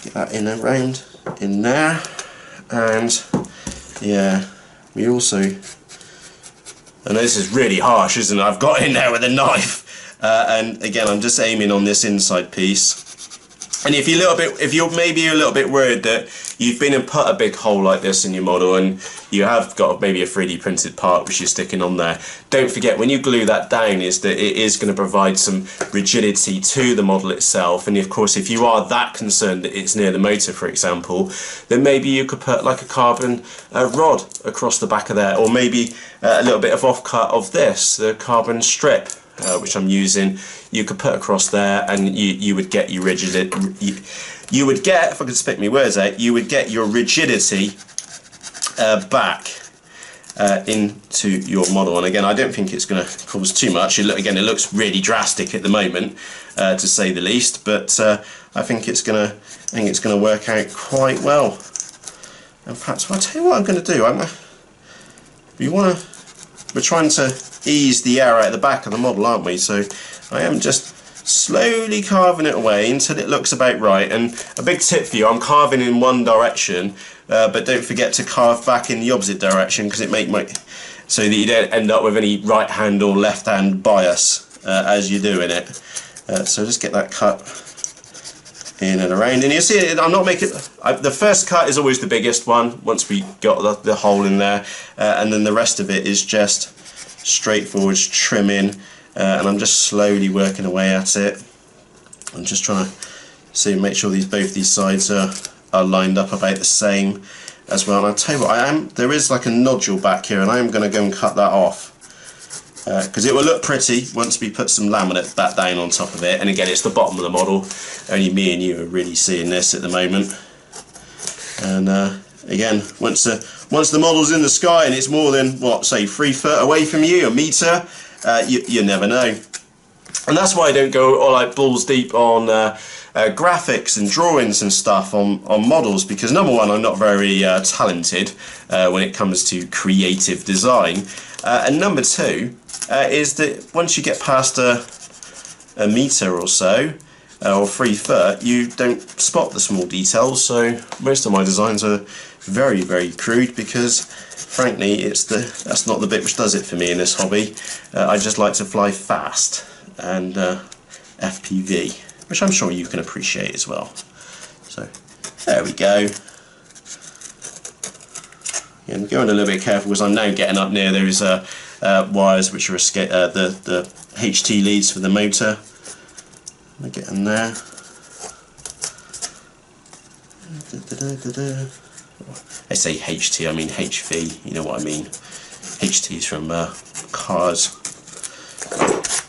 Get that in around in there, and yeah, we also, I know this is really harsh, isn't it? I've got in there with a knife, and again, I'm just aiming on this inside piece. And if you're maybe a little bit worried that you've been and put a big hole like this in your model and you have got maybe a 3D printed part which you're sticking on there, don't forget when you glue that down is that it is going to provide some rigidity to the model itself. And of course, if you are that concerned that it's near the motor, for example, then maybe you could put like a carbon rod across the back of there, or maybe a little bit of offcut of this, the carbon strip, which I'm using, you could put across there, and you would get your you would get, if I could spit my words out, you would get your rigidity back into your model. And again, I don't think it's going to cause too much. Again, it looks really drastic at the moment, to say the least, but I think it's going to work out quite well. And perhaps I'll tell you what I'm going to do. We're trying to ease the air out of the back of the model, aren't we? So I am just slowly carving it away until it looks about right. And a big tip for you, I'm carving in one direction, but don't forget to carve back in the opposite direction, because it so that you don't end up with any right hand or left hand bias as you're doing it. So just get that cut in and around, and you see I'm not making the first cut is always the biggest one once we got the hole in there, and then the rest of it is just straightforward trimming, and I'm just slowly working away at it. I'm just trying to make sure both these sides are lined up about the same as well. And I'll tell you what, there is like a nodule back here, and I am going to go and cut that off, because it will look pretty once we put some laminate back down on top of it. And again, it's the bottom of the model, only me and you are really seeing this at the moment. And again, once the model's in the sky and it's more than, what, say 3 foot away from you, a metre, you never know. And that's why I don't go all like balls deep on graphics and drawings and stuff on models, because number one, I'm not very talented when it comes to creative design, and number two is that once you get past a metre or so, or 3 foot, you don't spot the small details. So most of my designs are very, very crude, because frankly that's not the bit which does it for me in this hobby. I just like to fly fast and FPV, which I'm sure you can appreciate as well. So there we go. And going a little bit careful, because I'm now getting up near those wires which are the HT leads for the motor. I get in there. I say HT, I mean HV, you know what I mean. HT's from cars.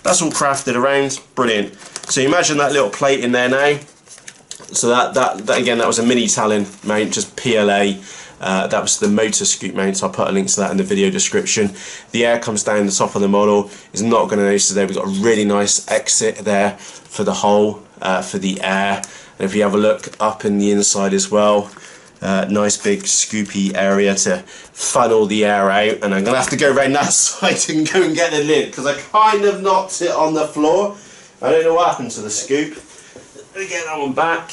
That's all crafted around, brilliant. So you imagine that little plate in there now. So that again, that was a mini Talon mount, just PLA. That was the motor scoop mount. I'll put a link to that in the video description. The air comes down the top of the model. Is not going to notice there. We've got a really nice exit there for the hole, for the air. And if you have a look up in the inside as well, nice big scoopy area to funnel the air out. And I'm going to have to go around that side and go and get the lid, because I kind of knocked it on the floor. I don't know what happened to the scoop. Let me get that one back.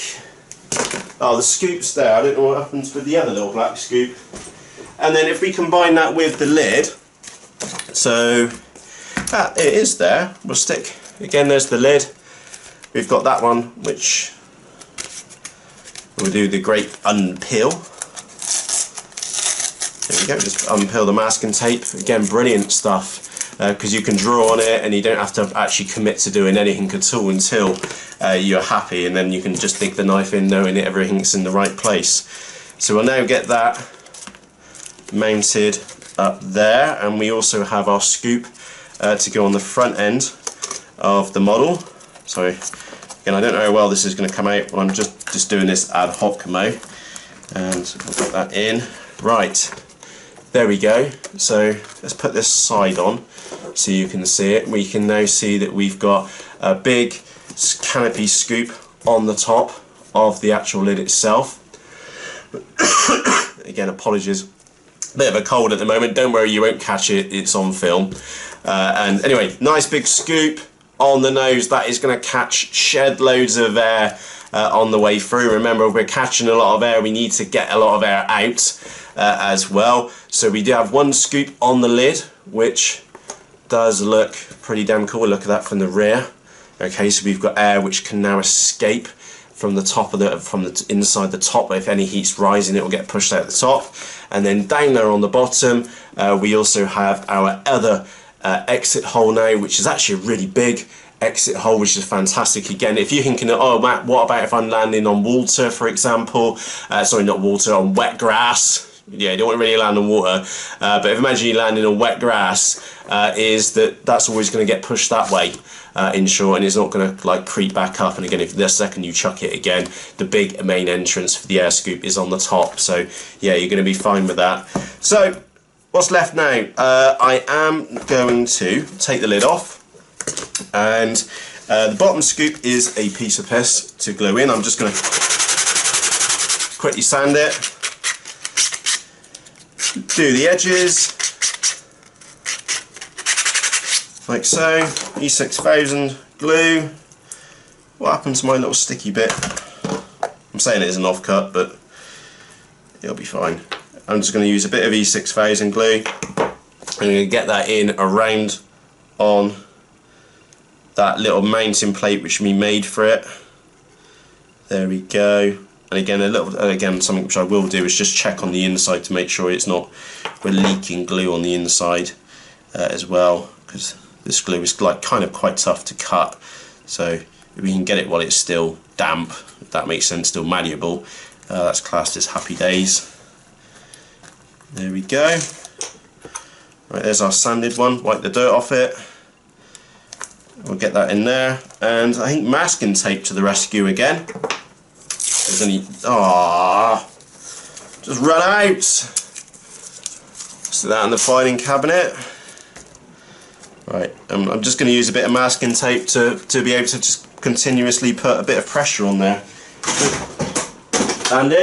Oh, the scoop's there. I don't know what happens with the other little black scoop. And then if we combine that with the lid, so it is there. We'll stick, again, there's the lid. We've got that one, which we'll do the great unpeel. There we go, just unpeel the masking tape. Again, brilliant stuff. Because you can draw on it and you don't have to actually commit to doing anything at all until you're happy, and then you can just dig the knife in knowing that everything's in the right place. So we'll now get that mounted up there, and we also have our scoop to go on the front end of the model. So again, I don't know how well this is going to come out, but I'm just doing this ad hoc mode, and I'll put that in. Right, there we go. So let's put this side on so you can see it. We can now see that we've got a big canopy scoop on the top of the actual lid itself. Again, apologies, bit of a cold at the moment. Don't worry, you won't catch it, it's on film. And anyway, nice big scoop on the nose. That is going to shed loads of air on the way through. Remember, if we're catching a lot of air, we need to get a lot of air out as well. So we do have one scoop on the lid, which does look pretty damn cool. Look at that from the rear. Okay, so we've got air which can now escape from the top of the inside the top. If any heat's rising, it will get pushed out the top. And then down there on the bottom, we also have our other exit hole now, which is actually a really big exit hole, which is fantastic. Again, if you're thinking, oh Matt, what about if I'm landing on water, for example, sorry, not water, on wet grass. Yeah, you don't want to really land on water, but if imagine you landing on wet grass, that's always going to get pushed that way, in short, and it's not going to like creep back up. And again, if the second you chuck it again, the big main entrance for the air scoop is on the top, so yeah, you're going to be fine with that. So what's left now? I am going to take the lid off, and the bottom scoop is a piece of piss to glue in. I'm just going to quickly sand it. Do the edges like so. E6000 glue. What happened to my little sticky bit? I'm saying it is an offcut, but it'll be fine. I'm just going to use a bit of E6000 glue. I'm going to get that in around on that little mounting plate which we made for it. There we go. And again, something which I will do is just check on the inside to make sure we're leaking glue on the inside as well, because this glue is like kind of quite tough to cut. So if we can get it while it's still damp, if that makes sense, still malleable, that's classed as happy days. There we go. Right, there's our sanded one. Wipe the dirt off it. We'll get that in there, and I think masking tape to the rescue again. There's only, just run out. Stick that in the filing cabinet. Right, I'm just going to use a bit of masking tape to be able to just continuously put a bit of pressure on there. And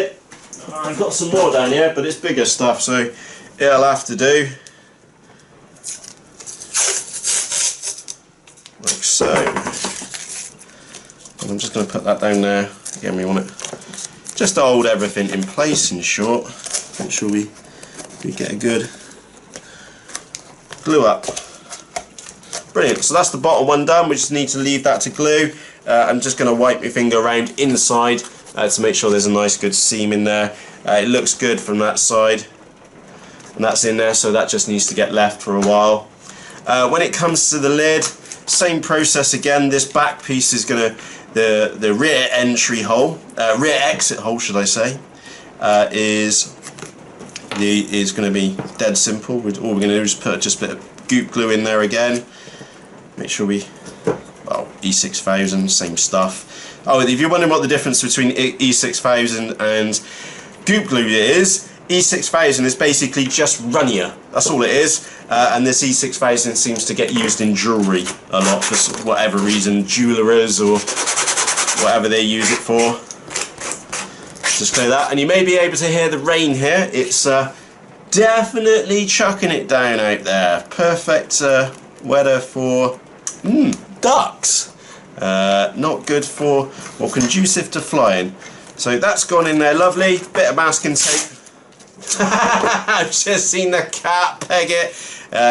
I've got some more down here, but it's bigger stuff, so it'll have to do. Like so. And I'm just going to put that down there. Again, we want it just to hold everything in place, in short. Make sure we get a good glue up. Brilliant, so that's the bottom one done. We just need to leave that to glue. I'm just going to wipe my finger around inside to make sure there's a nice good seam in there. It looks good from that side, and that's in there, so that just needs to get left for a while. When it comes to the lid, same process again. This back piece is going to, the rear entry hole, rear exit hole should I say, is going to be dead simple. All we're going to do is put just a bit of goop glue in there again. Make sure E6000, same stuff. Oh, if you're wondering what the difference between E6000 and goop glue is, E6000 is basically just runnier. That's all it is. And this E6000 seems to get used in jewellery a lot for whatever reason, jewellerers or whatever they use it for. Just clear that, and you may be able to hear the rain here. It's definitely chucking it down out there. Perfect weather for ducks. Not good for, or conducive to flying. So that's gone in there, lovely. Bit of masking tape. I've just seen the cat peg it.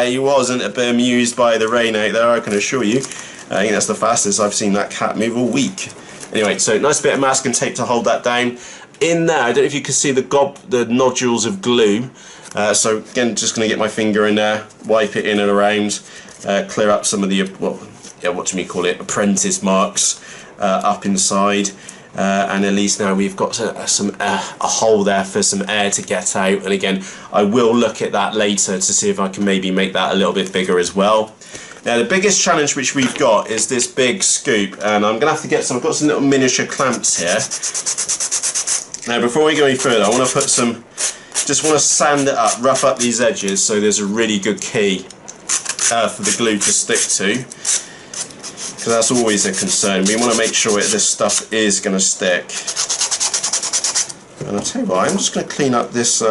He wasn't a bit amused by the rain out there, I can assure you. I think that's the fastest I've seen that cat move all week. Anyway, so nice bit of masking tape to hold that down. In there, I don't know if you can see the nodules of glue. So again, just going to get my finger in there, wipe it in and around, clear up some of the, what do we call it, apprentice marks up inside. And at least now we've got a hole there for some air to get out. And again, I will look at that later to see if I can maybe make that a little bit bigger as well. Now the biggest challenge which we've got is this big scoop, and I'm going to have to get some, I've got some little miniature clamps here. Now before we go any further, I want to put some, just want to sand it up, rough up these edges so there's a really good key for the glue to stick to. Because that's always a concern. We want to make sure this stuff is going to stick. And I'll tell you what, I'm just going to clean up this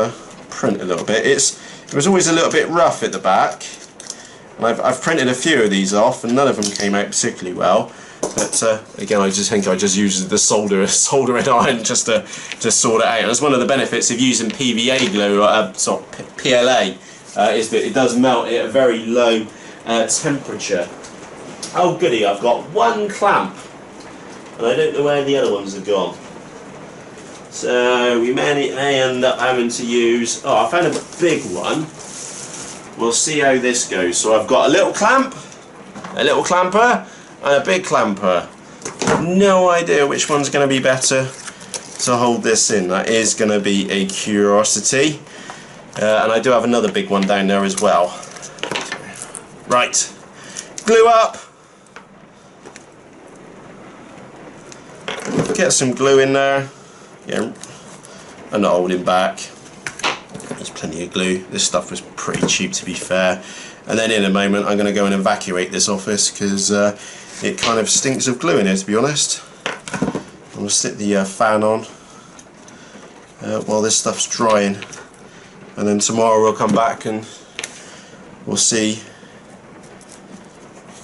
print a little bit. It was always a little bit rough at the back. And I've printed a few of these off, and none of them came out particularly well. But again, I just think I just used the soldering iron just to sort it out. And that's one of the benefits of using PVA glue, or PLA, is that it does melt at a very low temperature. Oh goody, I've got one clamp. and I don't know where the other ones have gone. So we may end up having to use, oh, I found a big one. We'll see how this goes. So I've got a little clamp, a little clamper, and a big clamper. No idea which one's going to be better to hold this in. That is going to be a curiosity. And I do have another big one down there as well. Right, glue up. Get some glue in there. Yeah, I'm not holding back. There's plenty of glue. This stuff was pretty cheap, to be fair. And then in a moment I'm going to go and evacuate this office because it kind of stinks of glue in here, to be honest. I'm going to stick the fan on while this stuff's drying, and then tomorrow we'll come back and we'll see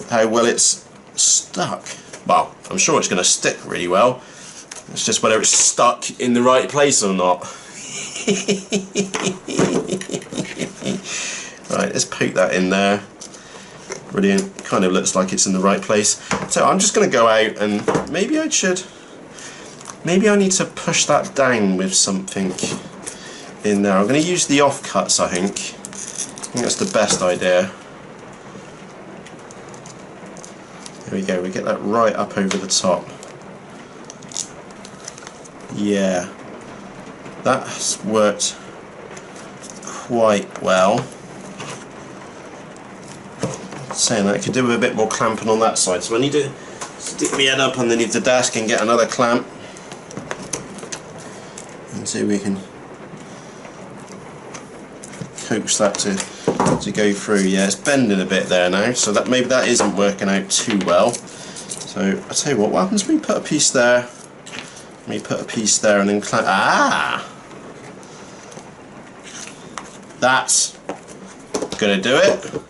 how well it's stuck. Well, I'm sure it's going to stick really well. It's just whether it's stuck in the right place or not. Right, let's poke that in there. Brilliant. Kind of looks like it's in the right place. So I'm just going to go out and maybe I need to push that down with something in there. I'm going to use the offcuts, I think. I think that's the best idea. There we go, we get that right up over the top. Yeah, that's worked quite well. Saying that, I could do with a bit more clamping on that side, so I need to stick my head up underneath the desk and get another clamp and see if we can coax that to go through. Yeah, it's bending a bit there now, so that maybe that isn't working out too well. So I'll tell you what happens when we put a piece there, we put a piece there and then clamp. Ah! That's gonna do it.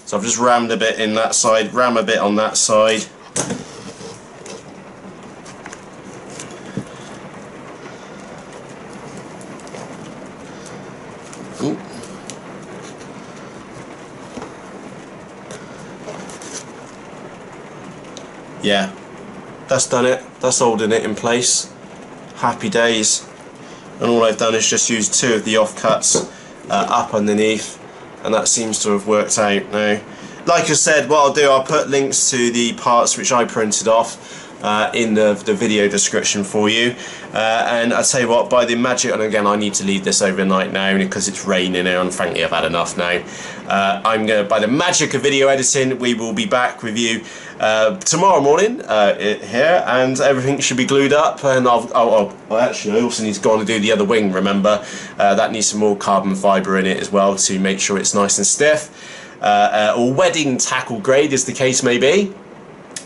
So I've just rammed a bit in that side, ram a bit on that side. Ooh. Yeah, that's done it. That's holding it in place. Happy days. And all I've done is just use two of the offcuts up underneath, and that seems to have worked out now. Like I said, what I'll do, I'll put links to the parts which I printed off in the video description for you. And I'll tell you what, by the magic, and again I need to leave this overnight now because it's raining here and frankly I've had enough now. By the magic of video editing, we will be back with you tomorrow morning here, and everything should be glued up. And actually I also need to go on and do the other wing, remember. That needs some more carbon fibre in it as well to make sure it's nice and stiff. Or wedding tackle grade, as the case may be.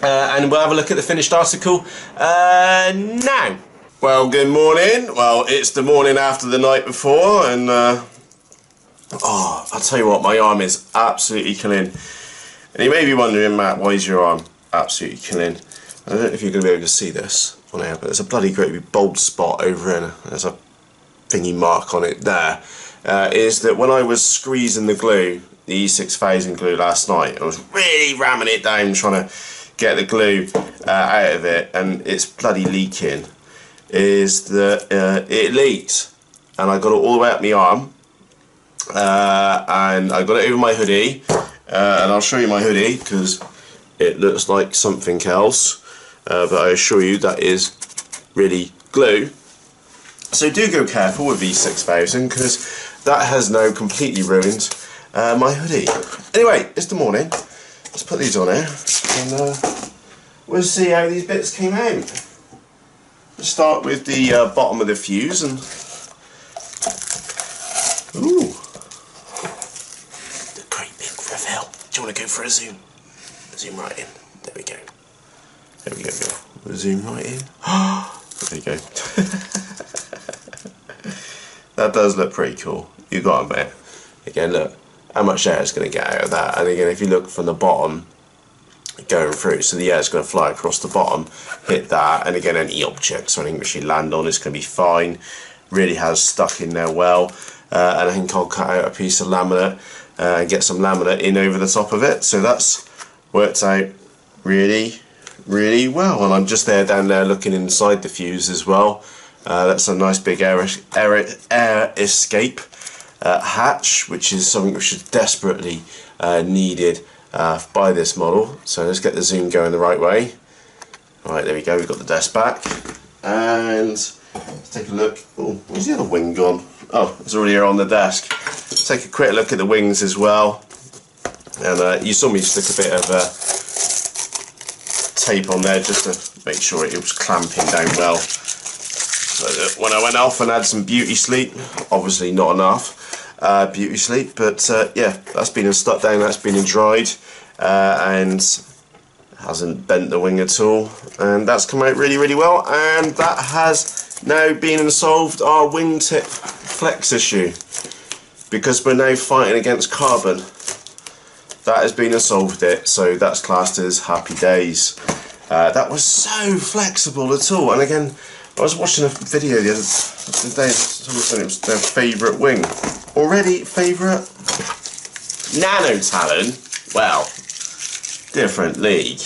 And we'll have a look at the finished article now. Well, good morning. Well, it's the morning after the night before, and I'll tell you what, my arm is absolutely killing. And you may be wondering, Matt, why is your arm absolutely killing? I don't know if you're going to be able to see this on air, but there's a bloody great big bold spot over here. There's a thingy mark on it there. Is that when I was squeezing the glue, the E6000 glue last night, I was really ramming it down trying to get the glue out of it, and it's bloody leaking. Is that it leaked, and I got it all the way up my arm, and I got it over my hoodie, and I'll show you my hoodie because it looks like something else, but I assure you that is really glue. So do go careful with E6000 because that has now completely ruined my hoodie. Anyway, it's the morning. Let's put these on here and we'll see how these bits came out. Let's start with the bottom of the fuse and ooh, the great big reveal. Do you want to go for a zoom? Zoom right in. There we go. There we go. We'll zoom right in. There you go. That does look pretty cool. You got to admit. Again, look how much air is going to get out of that. And again, if you look from the bottom, going through, so the air is going to fly across the bottom, hit that, and again any objects or anything which you land on is going to be fine. Really has stuck in there well, and I think I'll cut out a piece of laminate and get some laminate in over the top of it, so that's worked out really really well, and I'm just down there looking inside the fuse as well. That's a nice big air escape hatch, which is something which is desperately needed by this model. So let's get the zoom going the right way. Right, there we go, we've got the desk back, and let's take a look. Oh, where's the other wing gone? Oh, it's already here on the desk. Let's take a quick look at the wings as well. And you saw me stick a bit of tape on there just to make sure it was clamping down well. So when I went off and had some beauty sleep, obviously not enough beauty sleep, but yeah, that's been stuck down, that's been dried, and hasn't bent the wing at all, and that's come out really, really well. And that has now been solved our wingtip flex issue, because we're now fighting against carbon. That has been solved it, so that's classed as happy days. That was so flexible at all. And again, I was watching a video the other day, someone said it was their favourite wing. Already favourite? Nano Talon? Well, different league.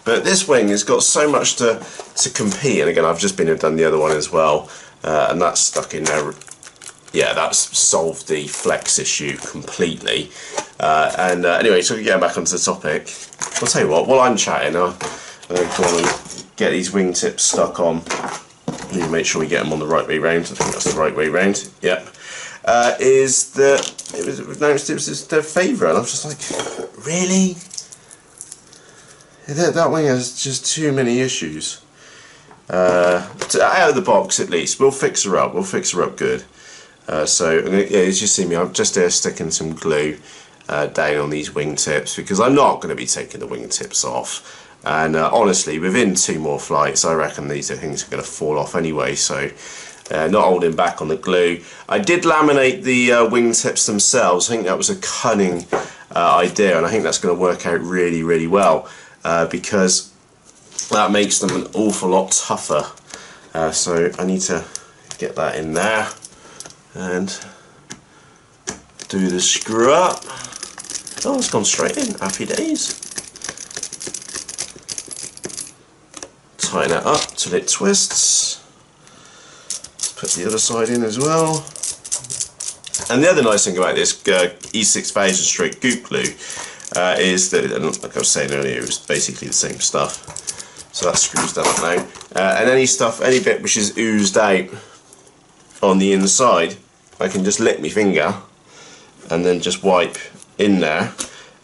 But this wing has got so much to compete, and again, I've just been and done the other one as well, and that's stuck in there. Yeah, that's solved the flex issue completely. Anyway, so getting back onto the topic, I'll tell you what, while I'm chatting, I'm going to go on and get these wingtips stuck on. We need to make sure we get them on the right way round. I think that's the right way round. Yep. Is that it was announced it was their favourite, and I'm just like, really? That wing has just too many issues. Out of the box, at least, we'll fix her up. We'll fix her up good. So yeah, as you see me, I'm just here sticking some glue down on these wingtips, because I'm not going to be taking the wingtips off. And honestly, within 2 more flights, I reckon these things are going to fall off anyway. So not holding back on the glue. I did laminate the wingtips themselves. I think that was a cunning idea, and I think that's going to work out really, really well, because that makes them an awful lot tougher. So I need to get that in there and do the screw up. Oh, it's gone straight in. Happy days. Tighten it up till it twists. Put the other side in as well. And the other nice thing about this E6000 straight goop glue is that, like I was saying earlier, it was basically the same stuff. So that screws that up now. And any bit which is oozed out on the inside, I can just lick my finger and then just wipe in there,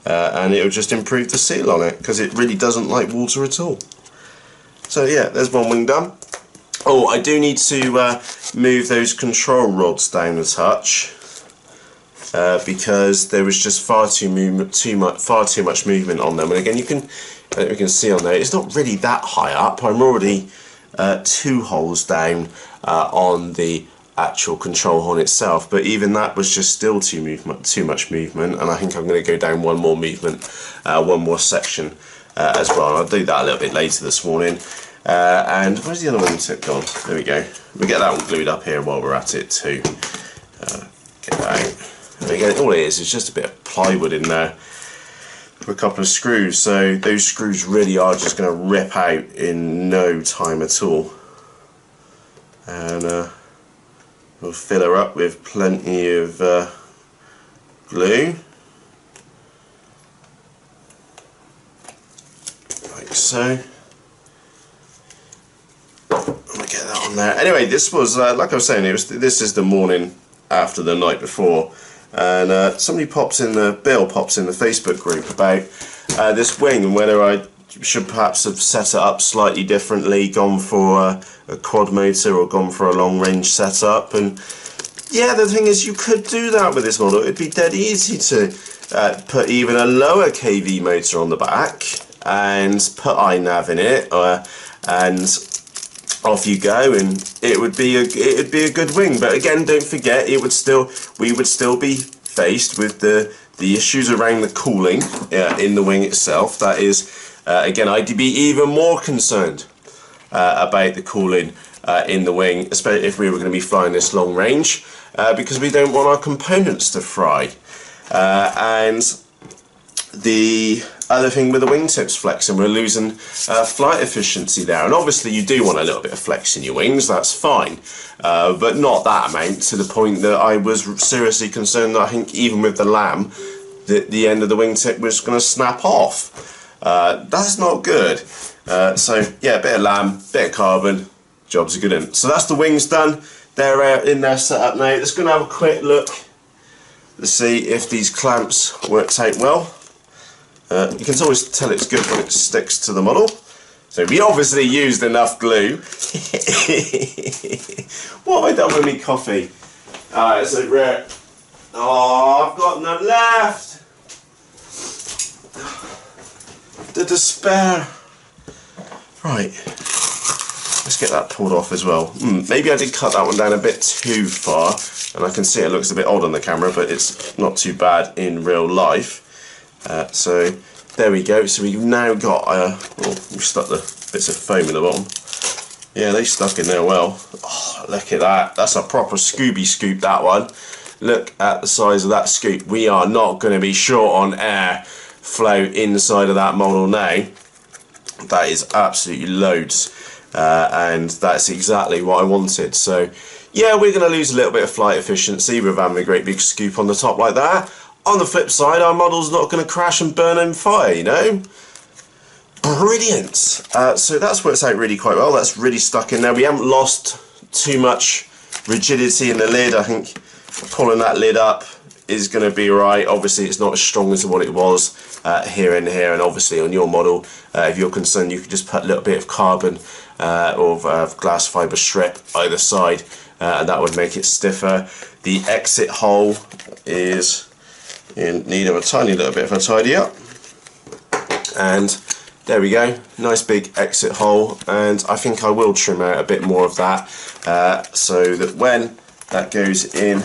and it'll just improve the seal on it, because it really doesn't like water at all. So yeah, there's one wing done. Oh, I do need to move those control rods down a touch, because there was just far too much movement on them. And again, you can see on there, it's not really that high up. I'm already 2 holes down on the actual control horn itself, but even that was just still too much movement, and I think I'm going to go down one more movement, one more section as well. And I'll do that a little bit later this morning. And where's the other wingtip gone? There we go. We get that one glued up here while we're at it too. Get that out. And again, all it is just a bit of plywood in there with a couple of screws, so those screws really are just going to rip out in no time at all. And we'll fill her up with plenty of glue, like so. I'll get that on there. Anyway, this was, like I was saying, this is the morning after the night before, and Bill pops in the Facebook group about this wing and whether I should perhaps have set it up slightly differently, gone for a quad motor or gone for a long range setup. And yeah, the thing is, you could do that with this model. It'd be dead easy to put even a lower kV motor on the back and put iNav in it, and off you go, and it would be a good wing. But again, don't forget, we would still be faced with the issues around the cooling in the wing itself. That is, again, I'd be even more concerned about the cooling in the wing, especially if we were going to be flying this long range, because we don't want our components to fry. And the other thing with the wingtips flexing, we're losing flight efficiency there. And obviously you do want a little bit of flex in your wings, that's fine. But not that amount, to the point that I was seriously concerned that I think even with the lamb, the end of the wingtip was going to snap off. That's not good. So yeah, a bit of lamb, bit of carbon, jobs are good in. So that's the wings done. They're in their setup now. Just going to have a quick look to see if these clamps worked out well. You can always tell it's good when it sticks to the model. So we obviously used enough glue. What have I done with me coffee? Alright, so rare. Oh, I've got none left. The despair. Right. Let's get that pulled off as well. Maybe I did cut that one down a bit too far, and I can see it looks a bit odd on the camera, but it's not too bad in real life. So there we go. So we've now got we've stuck the bits of foam in the bottom. Yeah, they stuck in there well. Oh, look at that. That's a proper Scooby scoop, that one. Look at the size of that scoop. We are not going to be short on air flow inside of that model now. That is absolutely loads. And that's exactly what I wanted. So yeah, we're going to lose a little bit of flight efficiency with having a great big scoop on the top like that. On the flip side, our model's not going to crash and burn in fire, you know. Brilliant. So that's worked out really quite well. That's really stuck in there. We haven't lost too much rigidity in the lid. I think pulling that lid up is going to be right. Obviously it's not as strong as what it was here and here, and obviously on your model, if you're concerned, you could just put a little bit of carbon or glass fibre strip either side, and that would make it stiffer. The exit hole is in need of a tiny little bit of a tidy up, and there we go, nice big exit hole. And I think I will trim out a bit more of that so that when that goes in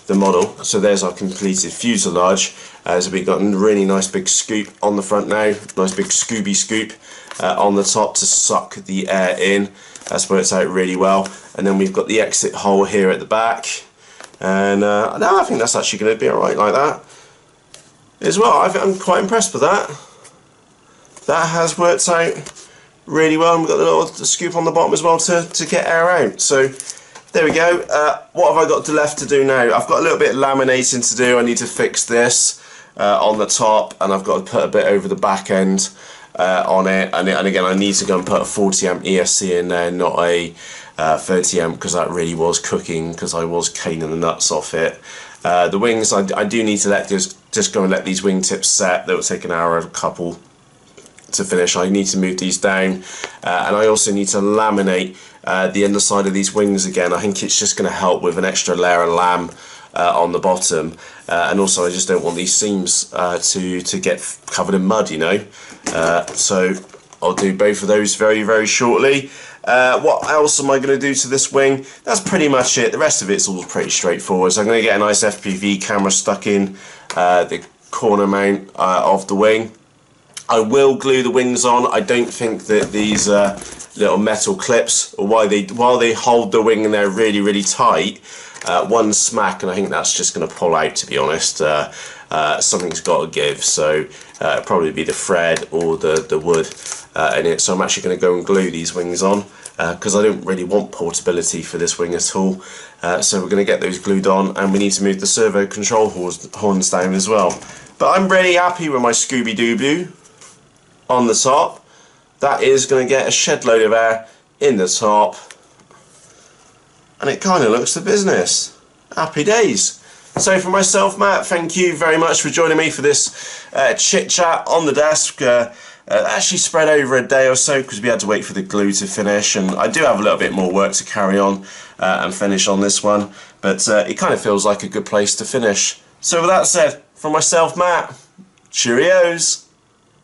the model, so there's our completed fuselage. So we've got a really nice big scoop on the front now, nice big Scooby scoop on the top to suck the air in. That's worked out really well. And then we've got the exit hole here at the back, and no, I think that's actually going to be alright like that as well. I'm quite impressed with that. That has worked out really well, and we've got the little scoop on the bottom as well to get air out. So there we go. What have I got left to do now? I've got a little bit of laminating to do. I need to fix this on the top, and I've got to put a bit over the back end on it. And again, I need to go and put a 40 amp ESC in there, not a 30 amp, because that really was cooking, because I was caning the nuts off it. The wings, I do need to just go and let these wingtips set. That will take an hour, a couple to finish. I need to move these down, and I also need to laminate the underside of these wings again. I think it's just going to help with an extra layer of lamb on the bottom, and also I just don't want these seams to get covered in mud, you know. So I'll do both of those very, very shortly. What else am I going to do to this wing? That's pretty much it. The rest of it's all pretty straightforward. So I'm going to get a nice FPV camera stuck in the corner mount of the wing. I will glue the wings on. I don't think that these little metal clips, or while they hold the wing in there really, really tight, one smack and I think that's just going to pull out, to be honest. Something's got to give, so it'll probably be the thread or the wood in it. So I'm actually going to go and glue these wings on, because I don't really want portability for this wing at all. So we're going to get those glued on, and we need to move the servo control horns down as well. But I'm really happy with my Scooby-Doo on the top. That is going to get a shed load of air in the top, and it kind of looks the business. Happy days. So for myself, Matt, thank you very much for joining me for this chit chat on the desk. Actually spread over a day or so because we had to wait for the glue to finish, and I do have a little bit more work to carry on and finish on this one, but it kind of feels like a good place to finish. So with that said, from myself, Matt, cheerios.